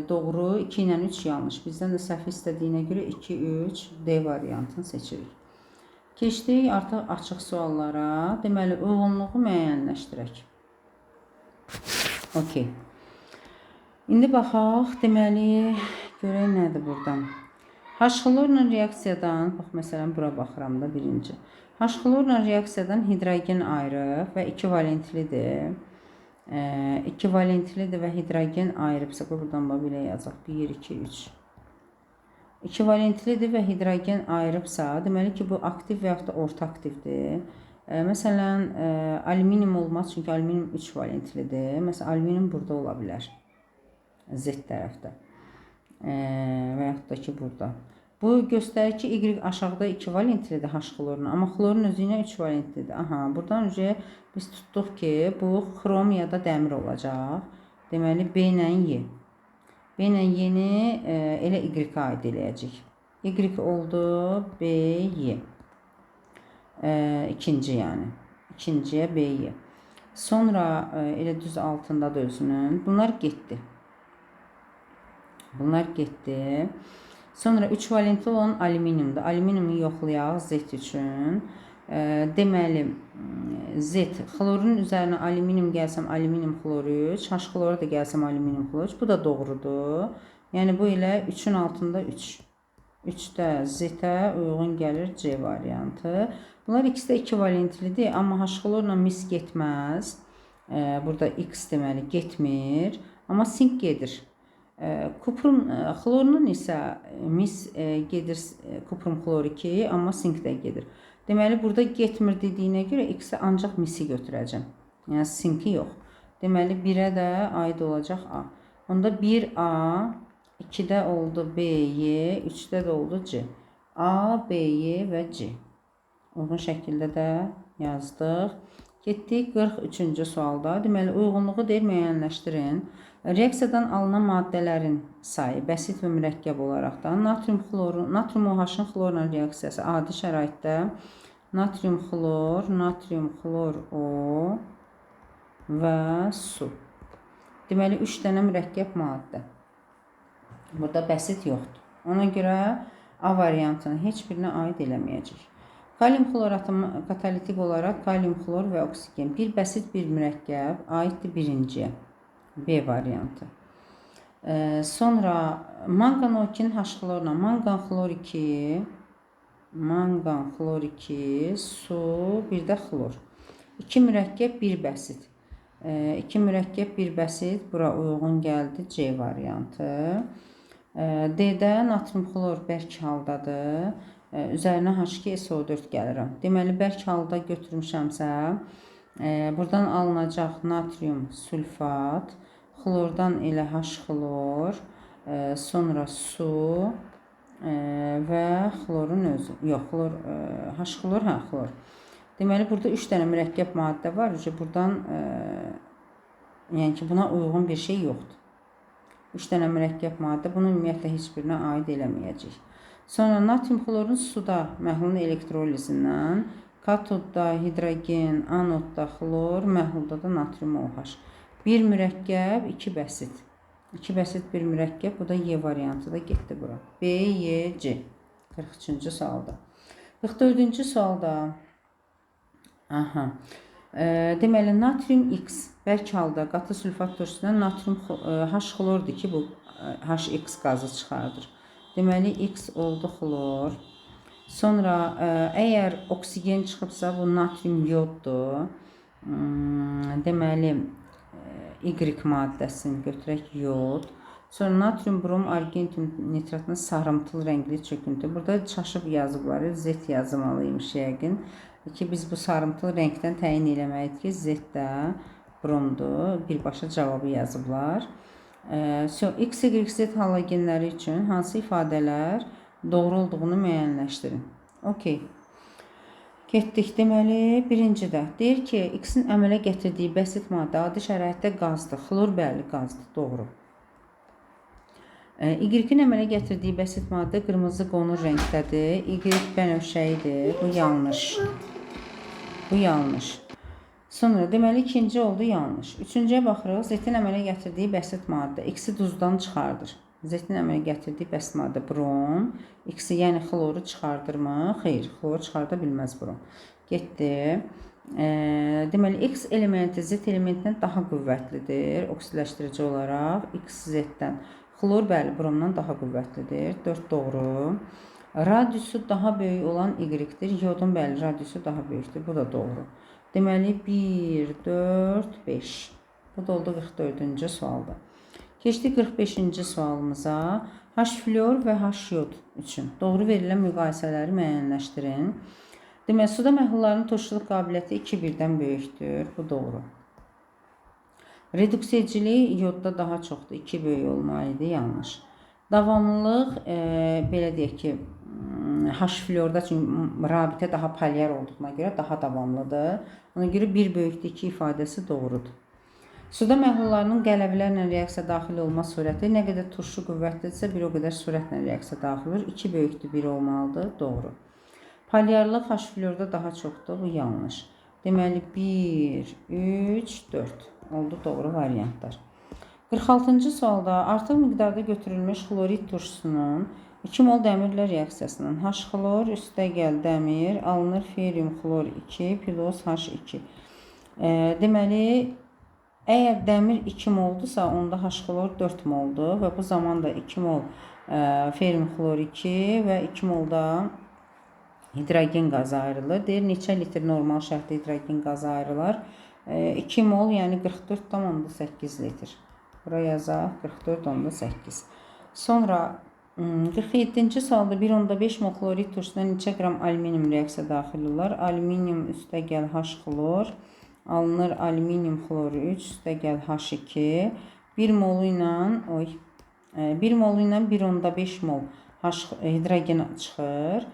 doğru, 2 ilə 3 yanlış. Bizdən də səhv istədiyinə görə 2, 3, D variantını seçirik. Keçdik artıq açıq suallara. Deməli, uyğunluğu müəyyənləşdirək. Okey. İndi baxaq, deməli, görək nədir buradan. H-xlorla reaksiyadan, bax, məsələn, bura baxıram da birinci. H-xlorla reaksiyadan hidrogen ayrıb və 2 valentlidir. 2 valentlidir və hidrogen ayrıbsa, buradan belə yazaq, 1, 2, 3. 2 valentlidir və hidrogen ayrıbsa, deməli ki, bu aktiv və yaxud da orta aktivdir. Məsələn, alüminium olmaz, çünki alüminium 3 valentlidir. Məsələn, alüminium burada ola bilər. Z tərəfdə və yaxud da ki, burada. Bu göstərir ki, Y aşağıda 2 valentlidir H-xloruna, amma xlorun özü ilə 3 valentlidir. Aha, buradan biz tutduq ki, bu xrom ya da dəmir olacaq. Deməli, B ilə Y. B ilə Y-ni elə Y-ə aid eləyəcək. Y oldu, B, Y. İkinci yəni. İkinciyə B, Y. Sonra elə düz altında da özünün. Bunlar getdi. Bunlar getdi. Sonra 3 valentli olan alüminiumdur. Alüminiumu yoxlayaq Z üçün. Deməli, Z, xlorun üzərinə alüminium gəlsəm, alüminium xlor 3, H-xlora da gəlsəm, alüminium xlor 3. Bu da doğrudur. Yəni, bu ilə 3-ün altında 3. 3-də Z-ə uyğun gəlir C variantı. Bunlar ikisi də 2 valentlidir, amma H-xlorla mis getməz. Burada X deməli getmir, amma sink gedir. Kuprum xlorunun isə mis gedir, kuprum xlor 2, amma sink də gedir. Deməli, burada getmir dediyinə görə X-ə ancaq misi götürəcəm. Yəni, sinki yox. Deməli, 1-ə də aid olacaq A. Onda 1A, 2-də oldu B, Y, 3-də də oldu C. A, B, Y və C. Uyğun şəkildə də yazdıq. Getdik 43-cü sualda. Deməli, uyğunluğu deyir müəyyənləşdirin. Reaksiyadan alınan maddələrin sayı bəsit və mürəkkəb olaraq da natrium OH-ın xlorla reaksiyası adi şəraitdə natrium xlor O və su. Deməli, 3 dənə mürəkkəb maddə. Burada bəsit yoxdur. Ona görə A variantını heç birinə aid eləməyəcək. Kalium xlor atomu katalitik olaraq kalium xlor və oksigen. Bir bəsit bir mürəkkəb aiddir birinciyə. B variantı. Sonra mangan-O2 H-xlorla mangan xlor 2, su, bir də xlor. 2 mürəkkəb, 1 bəsit. 2 mürəkkəb, 1 bəsit. Bura uyğun gəldi C variantı. D-də natrium xlor bərk haldadır. Üzərinə H2SO4 gəlirəm. Deməli, bərk halda götürmüşəmsə, buradan alınacaq natrium sulfat, xlordan elə H-xlor, sonra su və xlorun özü. Yox, H-xlor, xlor. Deməli, burada 3 dənə mürəkkəb maddə var. Buradan, yəni ki, buna uyğun bir şey yoxdur. 3 dənə mürəkkəb maddə, bunu ümumiyyətlə heç birinə aid eləməyəcək. Sonra natrium xlorun suda məhlulun elektrolizindən, katodda hidrogen, anodda xlor, məhlulda da natrium OH. 1 mürəkkəb, 2 bəsit. 2 bəsit bir mürəkkəb, bu da Y variantı da getdi bura. B, Y, C. 43-cü sualda. 44-cü sualda. Deməli, natrium X bərk halda qatı sülfat turşusundan natrium H-xlordur ki, bu HX qazı çıxardır. Deməli, X oldu xlor. Sonra, əgər oksigen çıxıbsa, bu natrium yoddur. Deməli, Y maddəsini götürək yod. Sonra natrium brom argentin nitratının sarımtıl rəngli çöküntü. Burada çaşıb yazıblar, Z yazmalıymış yəqin. Ki, biz bu sarımtıl rəngdən təyin eləməliyik ki, Z-də bromdur. Birbaşa cavabı yazıblar. X, Y, Z halogenləri üçün hansı ifadələr doğru olduğunu müəyyənləşdirin. Okey. Getdik. Deməli, birincidə deyir ki, X-in əmələ gətirdiyi bəsit maddə adi şəraitdə qazdır. Xlor bəli qazdır. Doğru. Y-in əmələ gətirdiyi bəsit maddə qırmızı qonur rəngdədir. Y bənövşəyidir. Bu yanlış. Bu yanlış. Sonra deməli ikinci oldu yanlış. Üçüncüyə baxırıq. Z-in əmələ gətirdiyi bəsit maddə X-i duzdan çıxardır. Z-in əmələ gətirdiyi bəsit maddə brom. X-i yəni xloru çıxardırmı? Xeyr, xloru çıxarda bilməz brom. Getdi. Deməli X elementi Z elementindən daha qüvvətlidir oksidləşdirici olaraq. X Z-dən. Xlor bəli bromdan daha qüvvətlidir. 4 doğru. Radiusu daha böyük olan Y-dir. Yodun bəli radiusu daha böyükdür. Bu da doğru. Deməli 1, 4, 5. Bu da oldu 44-cü sualda. Keçdik 45-ci sualımıza. H flor və H yod üçün doğru verilən müqayisələri müəyyənləşdirin. Deməli, suda məhlulların turşuluq qabiliyyəti 2-1-dən böyükdür. Bu doğru. Reduksedicilik yodda daha çoxdur. 2 böyük olmalıdır. Yanlış. Davamlılıq, belə deyək ki, H florda çünki rabitə daha polyar olduğuna görə daha davamlıdır. Ona görə 1 böyükdür 2 ifadəsi doğrudur. Suda məhlullarının qələvələrlə reaksiya daxil olma sürəti nə qədər turşu qüvvətlidirsə, bir o qədər sürətlə reaksiya daxil olur. 2 böyükdür 1 olmalıdır. Doğru. Polyarlıq H florda daha çoxdur. Bu yanlış. Deməli 1, 3, 4 oldu doğru variantlar. 46-cı sualda artıq miqdarda götürülmüş xlorid turşusunun 2 mol dəmirlə reaksiyasının H xlor üstəgəl dəmir alınır ferium xlor 2 plus H2. Deməli, əgər dəmir 2 moldursa, onda H xlor 4 moldur və bu zamanda 2 mol ferium xlor 2 və 2 molda hidrogen qazı ayrılır. Deyir, neçə litr normal şərtdə hidrogen qazı ayrılar? 2 mol, yəni 44,8 litr. Buraya yazaq, 44,8. Sonra 47-ci sualda 1,5 mol xlorid turşusuna neçə qram alüminium reaksiya daxil olar? Alüminium üstəgəl H xlor alınır alüminium xloru 3 üstəgəl H2. 1 molu ilə 1,5 mol hidrogen çıxır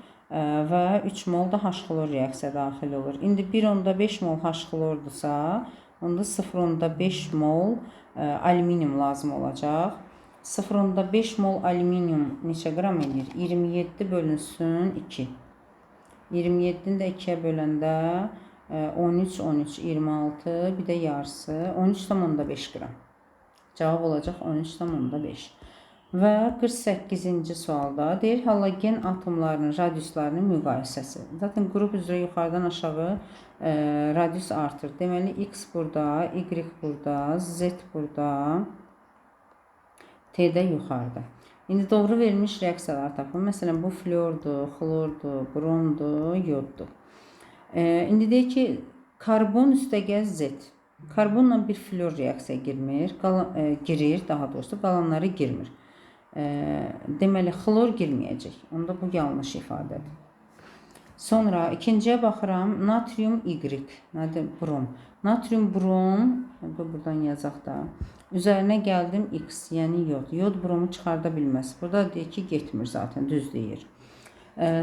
və 3 mol da H xlor reaksiya daxil olur. İndi 1,5 mol H xlordursa, onda 0,5 mol alüminium lazım olacaq. 0,5 mol alüminium neçə qram edir? 27 bölünsün 2. 27-ni də 2-yə böləndə 13, 13, 26, bir də yarısı 13,5 qram. Cavab olacaq 13,5. Və 48-ci sualda deyir, halogen atomlarının radiuslarının müqayisəsi. Zaten qrup üzrə yuxarıdan aşağı radius artır. Deməli, X burada, Y burada, Z burada, T-də yuxarıda. İndi doğru verilmiş reaksiyalar tapın. Məsələn, bu flordur, xlordur, bromdur, yoddur. İndi deyək ki, karbon üstəgəl Z. Karbonla bir flor reaksiya girir, daha doğrusu qalanları girmir. Deməli, xlor girməyəcək. Onda bu yanlış ifadədir. Sonra ikinciyə baxıram. Natrium Y. Nədir? Brom. Natrium brom. Buradan yazaq da. Üzərinə gəldim X, yəni yod. Yod bromu çıxarda bilməz. Burada deyək ki, getmir zaten, düz deyir.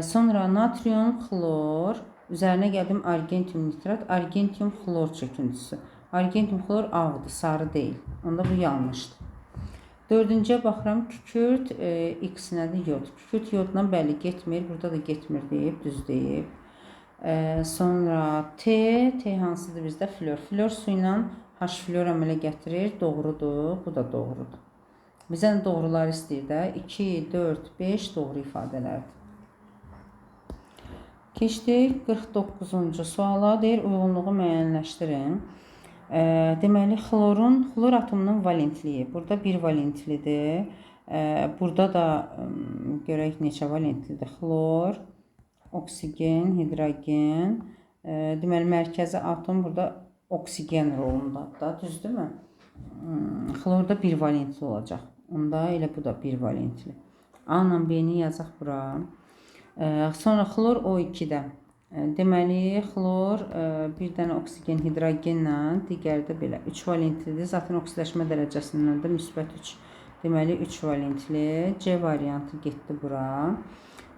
Sonra natrium xlor. Üzərinə gəldim argentium nitrat. Argentium xlor çöküntüsü. Argentium xlor ağdır, sarı deyil. Onda bu yanlışdır. Dördüncüyə baxıram. Kükürt X nədir? Yod. Kükürt yodla bəli getmir. Burada da getmir deyib, düz deyib. Sonra T hansıdır bizdə? Flor. Flor su ilə H flor əmələ gətirir. Doğrudur. Bu da doğrudur. Bizə doğrular istəyir də. 2, 4, 5 doğru ifadələrdir. Keçdik 49-cu suala. Deyir, uyğunluğu müəyyənləşdirin. Deməli, xlor atomunun valentliyi. Burada 1 valentlidir. Burada da görək neçə valentlidir. Xlor, oksigen, hidrogen. Deməli, mərkəzi atom burada oksigen rolundadır da, düzdürmü? Xlorda 1 valentli olacaq. Onda elə bu da 1 valentli. A ilə B-ni yazaq bura. Sonra xlor O2-də Deməli, xlor bir dənə oksigen hidrogenlə, digəri də belə 3 valentlidir. Zaten oksidaşma dərəcəsindən də müsbət 3. Deməli, 3 valentli. C variantı getdi bura.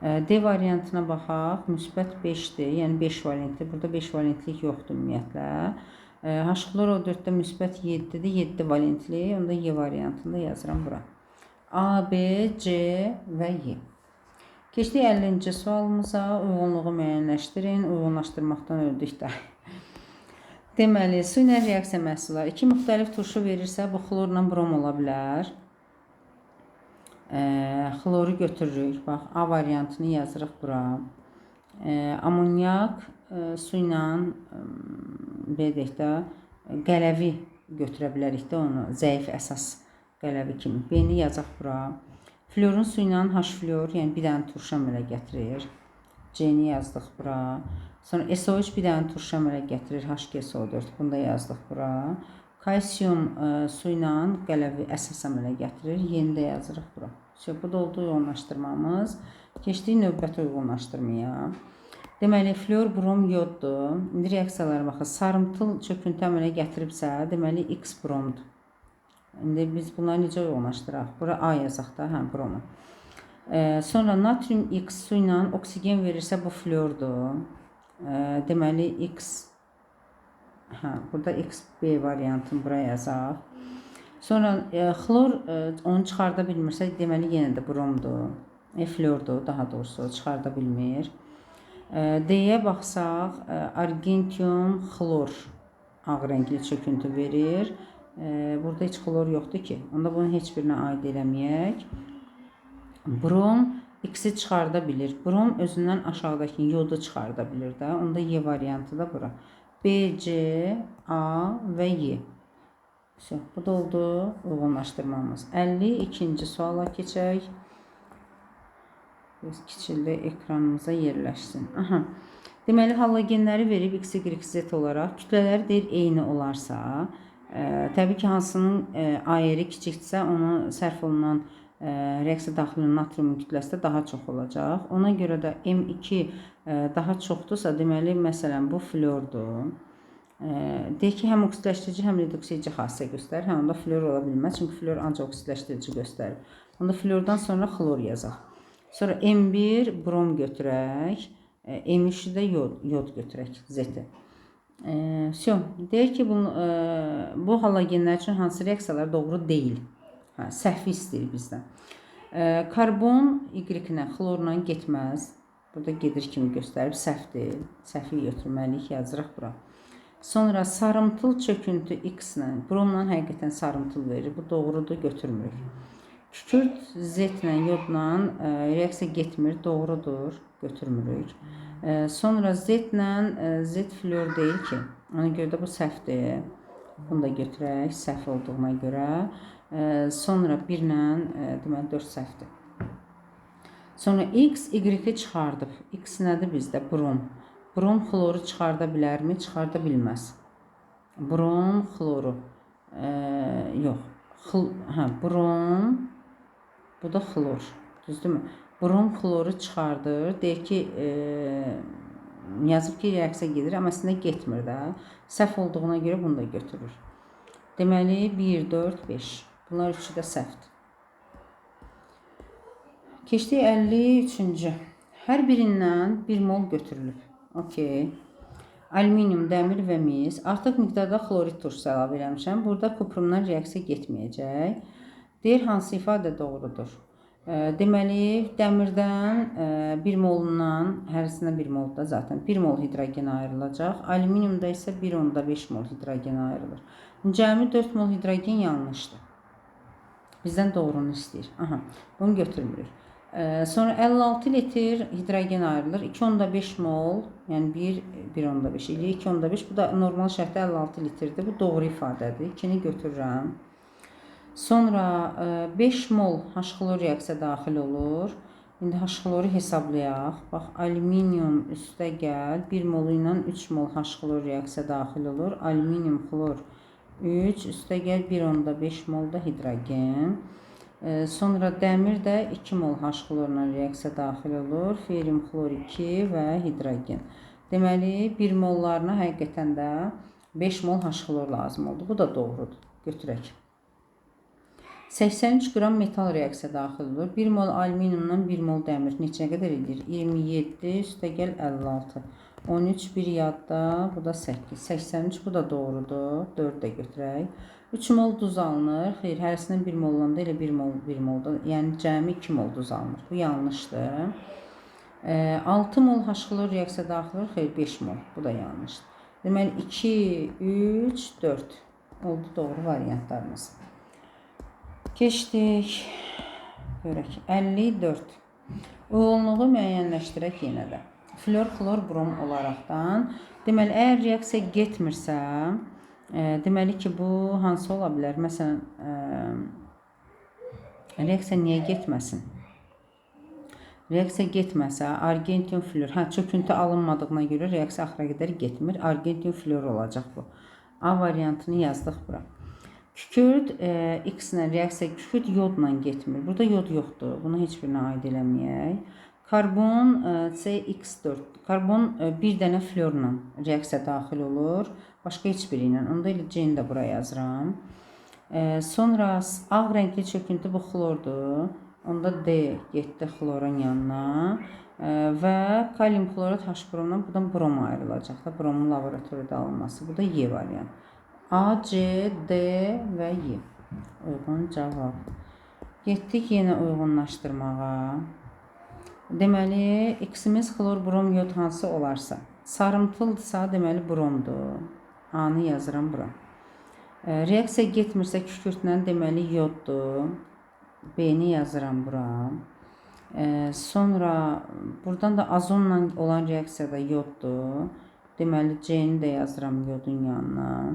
D variantına baxaq. Müsbət 5-dir, yəni 5 valentli. Burada 5 valentlik yoxdur ümumiyyətlə. H-xloro4-də müsbət 7-dir, 7 valentli. Onda Y variantında yazıram bura. A, B, C və Y. Keçdik 50-ci sualımıza. Uyğunluğu müəyyənləşdirin. Uyğunlaşdırmaqdan öldük də. Deməli, su ilə reaksiya məhsulları 2 müxtəlif turşu verirsə, bu xlorla brom ola bilər. Xloru götürürük. Bax, A variantını yazırıq bura. Amonyak su ilə deyək də qələvi götürə bilərik də onu. Zəif əsas qələvi kimi. B-ni yazaq bura. Florun su ilə H-flor, yəni bir dənə turşu əmələ gətirir. C-ni yazdıq bura. Sonra SO3 bir dənə turşu əmələ gətirir. HgSO4, bunu da yazdıq bura. Kalsium su ilə qələvi əsas əmələ gətirir. Yeni də yazırıq bura. Bu da oldu uyğunlaşdırmamız. Keçdik növbəti uyğunlaşdırmaya. Deməli, flor, brom, yoddur. İndi reaksiyalara baxın. Sarımtıl çöküntü əmələ gətiribsə, deməli, X bromdur. İndi biz bunları necə uyğunlaşdıraq? Bura A yazaq da, hə, bromu. Sonra natrium X su ilə oksigen verirsə, bu flordur. Deməli, X, hə, burada X, B variantını bura yazaq. Sonra xlor onu çıxarda bilmirsə, deməli, yenə də bromdur. Flordur, daha doğrusu, çıxarda bilmir. D-yə baxsaq, argentium xlor ağ rəngli çöküntü verir. Burada heç xlor yoxdur ki. Onda bunu heç birinə aid eləməyək. Brom X-i çıxarda bilir. Brom özündən aşağıdakı yodu çıxarda bilir də. Onda Y variantı da bura. B, C, A və Y. Bu da oldu uyğunlaşdırmamız. 52-ci suala keçək. Kiçildi, ekranımıza yerləşsin. Aha. Deməli, halogenləri verib X, Y, Z olaraq kütlələri deyir eyni olarsa, təbii ki, hansının ayeri kiçikdirsə, onu sərf olunan reaksiya daxilinin natriumun kütləsi də daha çox olacaq. Ona görə də M2 daha çoxdursa, deməli, məsələn, bu flordur. Deyək ki, həm oksidləşdirici, həm reduksici xassiyə göstərir. Həm onda flor ola bilməz, çünki flor ancaq oksidləşdirici göstərir. Onda flordan sonra xlor yazaq. Sonra M1 brom götürək, M3-də yod götürək, Z-i. Deyək ki, bu halogenlər üçün hansı reaksiyalar doğru deyil. Səhvi istəyir bizdən. Karbon Y-lə, xlorla getməz. Burada gedir kimi göstərib, səhvdir. Səhvi götürməliyik, yazırıq bura. Sonra sarımtıl çöküntü X-lə, bromla həqiqətən sarımtıl verir. Bu doğrudur, götürmürük. Kükürt Z-lə, yodla reaksiya getmir, doğrudur, götürmürük. Sonra Z-lə, Z flor deyil ki, ona görə də bu səhvdir. Bunu da götürək, səhv olduğuna görə. Sonra 1-lə, deməli 4 səhvdir. Sonra X, Y-i çıxardıb. X nədir bizdə? Brom. Brom xloru çıxarda bilərmi? Çıxarda bilməz. Brom xloru. Yox. Brom. Bu da xlor. Düzdürmü? Brom xloru çıxardır. Deyək ki, yazıb ki, reaksiya gedir, amma əslində getmir də. Səhv olduğuna görə bunu da götürür. Deməli, 1, 4, 5. Bunlar üçü də səhvdir. Keçdik 53-cü. Hər birindən 1 mol götürülüb. Okey. Alüminium, dəmir və mis. Artıq miqdarda xlorid turşusu əlavə eləmişəm. Burada kuprumdan reaksiya getməyəcək. Deyir, hansı ifadə doğrudur? Deməli, dəmirdən 1 molundan, hərisindən 1 mol da zaten 1 mol hidrogen ayrılacaq. Alüminiumda isə 1,5 mol hidrogen ayrılır. Cəmi 4 mol hidrogen yanlışdır. Bizdən doğrunu istəyir. Aha, bunu götürmürük. Sonra 56 litr hidrogen ayrılır. 2,5 mol, yəni 1,5 ilə 2,5. Bu da normal şərtdə 56 litrdir. Bu doğru ifadədir. 2-ni götürürəm. Sonra 5 mol H-xlor reaksiya daxil olur. İndi H-xloru hesablayaq. Bax, alüminium üstə gəl. 1 molu ilə 3 mol H-xlor reaksiya daxil olur. Alüminium xlor 3, üstə gəl 1,5 mol da hidrogen. Sonra dəmir də 2 mol H-xlorla reaksiya daxil olur. Ferium xlor 2 və hidrogen. Deməli 1 mollarına həqiqətən də 5 mol H-xlor lazım oldu. Bu da doğrudur. Götürək. 83 qram metal reaksiya daxil olur. 1 mol alüminiumdan 1 mol dəmir neçə qədər edir? 27 üstəgəl 56. 13 bir yadda, bu da 8. 83 bu da doğrudur. 4 də götürək. 3 mol duz alınır. Xeyr, hərəsindən 1 mol olanda elə 1 molda, yəni cəmi 2 mol duz alınır. Bu yanlışdır. 6 mol H-xlor reaksiya daxil olur. Xeyr, 5 mol. Bu da yanlışdır. Deməli 2, 3, 4 oldu doğru variantlarımız. Keçdik. Görək. 54. Uyğunluğu müəyyənləşdirək yenə də. Flor, xlor, brom olaraqdan. Deməli, əgər reaksiya getmirsə, deməli ki, bu hansı ola bilər? Məsələn, reaksiya niyə getməsin? Reaksiya getməsə, argentium flor, çöküntü alınmadığına görə reaksiya axıra qədər getmir. Argentium flor olacaq bu. A variantını yazdıq bura. Kükürt X ilə reaksiya, kükürt yodla getmir. Burada yod yoxdur. Bunu heç birinə aid eləməyək. Karbon CX4. Karbon bir dənə florla reaksiya daxil olur. Başqa heç biri ilə. Onda elə C-ni də buraya yazıram. Sonra ağ rəngli çöküntü bu xlordur. Onda D getdi xlorun yanına. Və kalium xlorat H bromdan buradan brom ayrılacaq da. Bromun laboratoriyada alınması. Bu da Y variantı. A, C, D və Y. Uyğun cavab. Getdik yenə uyğunlaşdırmağa. Deməli, X-imiz xlor, brom, yod hansı olarsa. Sarımtıldırsa, deməli, bromdur. A-nı yazıram bura. Reaksiya getmirsə kükürtlə, deməli, yoddur. B-ni yazıram bura. Sonra, buradan da azonla olan reaksiyada yoddur. Deməli, C-ni də yazıram yodun yanına.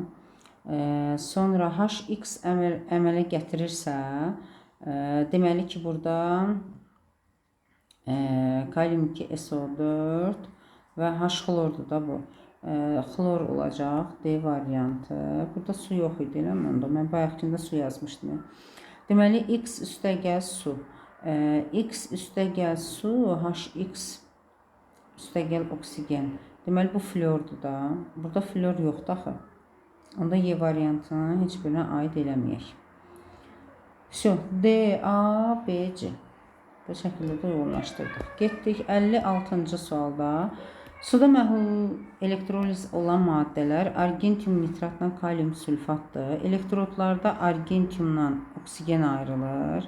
Sonra HX əmələ gətirirsə, deməli ki, burada kalium 2SO4 və H xlordur da bu. Xlor olacaq, D variantı. Burada su yox idi, eləmi onda? Mən bayaqkində su yazmışdım. Deməli, X üstəgəl su. X üstəgəl su, HX üstəgəl oksigen. Deməli, bu flordur da. Burada flor yoxdur axı. Onda Y variantını heç birinə aid eləməyək. D, A, B, C. Bu şəkildə də uyğunlaşdırdıq. Getdik 56-cı sualda. Suda məhlul elektroliz olan maddələr argentium nitratla kalium sülfatdır. Elektrodlarda argentiumdan oksigen ayrılır.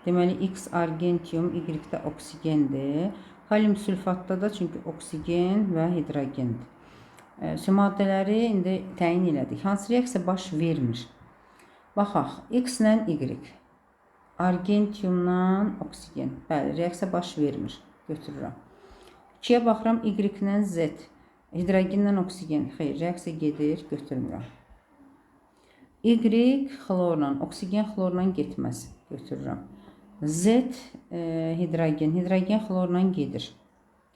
Deməli, X argentium, Y də oksigendir. Kalium sülfatda da çünki oksigen və hidrogendir. Maddələri indi təyin elədik. Hansı reaksiya baş vermir? Baxaq, X ilə Y. Argentiumdan oksigen. Bəli, reaksiya baş vermir. Götürürəm. 2-yə baxıram, Y ilə Z. Hidrogenlə oksigen. Xeyr, reaksiya gedir, götürmürəm. Y xlorla, oksigen xlorla getməz. Götürürəm. Z hidrogen. Hidrogen xlorla gedir.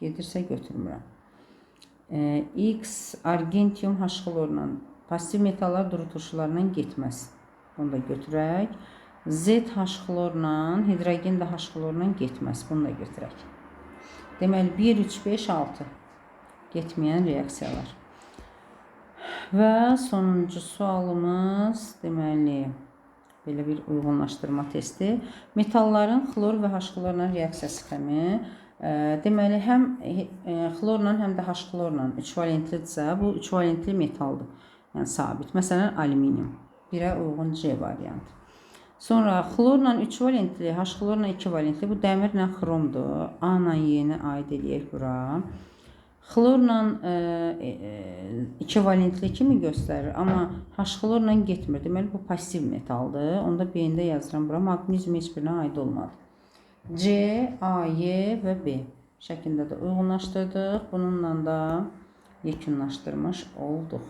Gedirsə götürmürəm. X argentium H xlorla, pasiv metallar durutuşlarla getməz. Bunu da götürək. Z H xlorla, hidrogen də H xlorla getməz. Bunu da götürək. Deməli 1, 3, 5, 6 getməyən reaksiyalar. Və sonuncu sualımız, deməli, belə bir uyğunlaşdırma testi. Metalların xlor və H xlorla reaksiya sxemi. Deməli, həm xlorla, həm də H xlorla 3 valentlidirsə, bu 3 valentli metaldır. Yəni, sabit. Məsələn, alüminium. 1-ə uyğun C variantı. Sonra, xlorla 3 valentli, H xlorla 2 valentli. Bu dəmirlə xromdur. A-la Y-ni aid edək bura. Xlorla 2 valentli kimi göstərir, amma H xlorla getmir. Deməli, bu pasiv metaldır. Onda B-ni də yazıram bura. Maqnezium heç birinə aid olmadı. C, A, Y və B şəklində də uyğunlaşdırdıq. Bununla da yekunlaşdırmış olduq.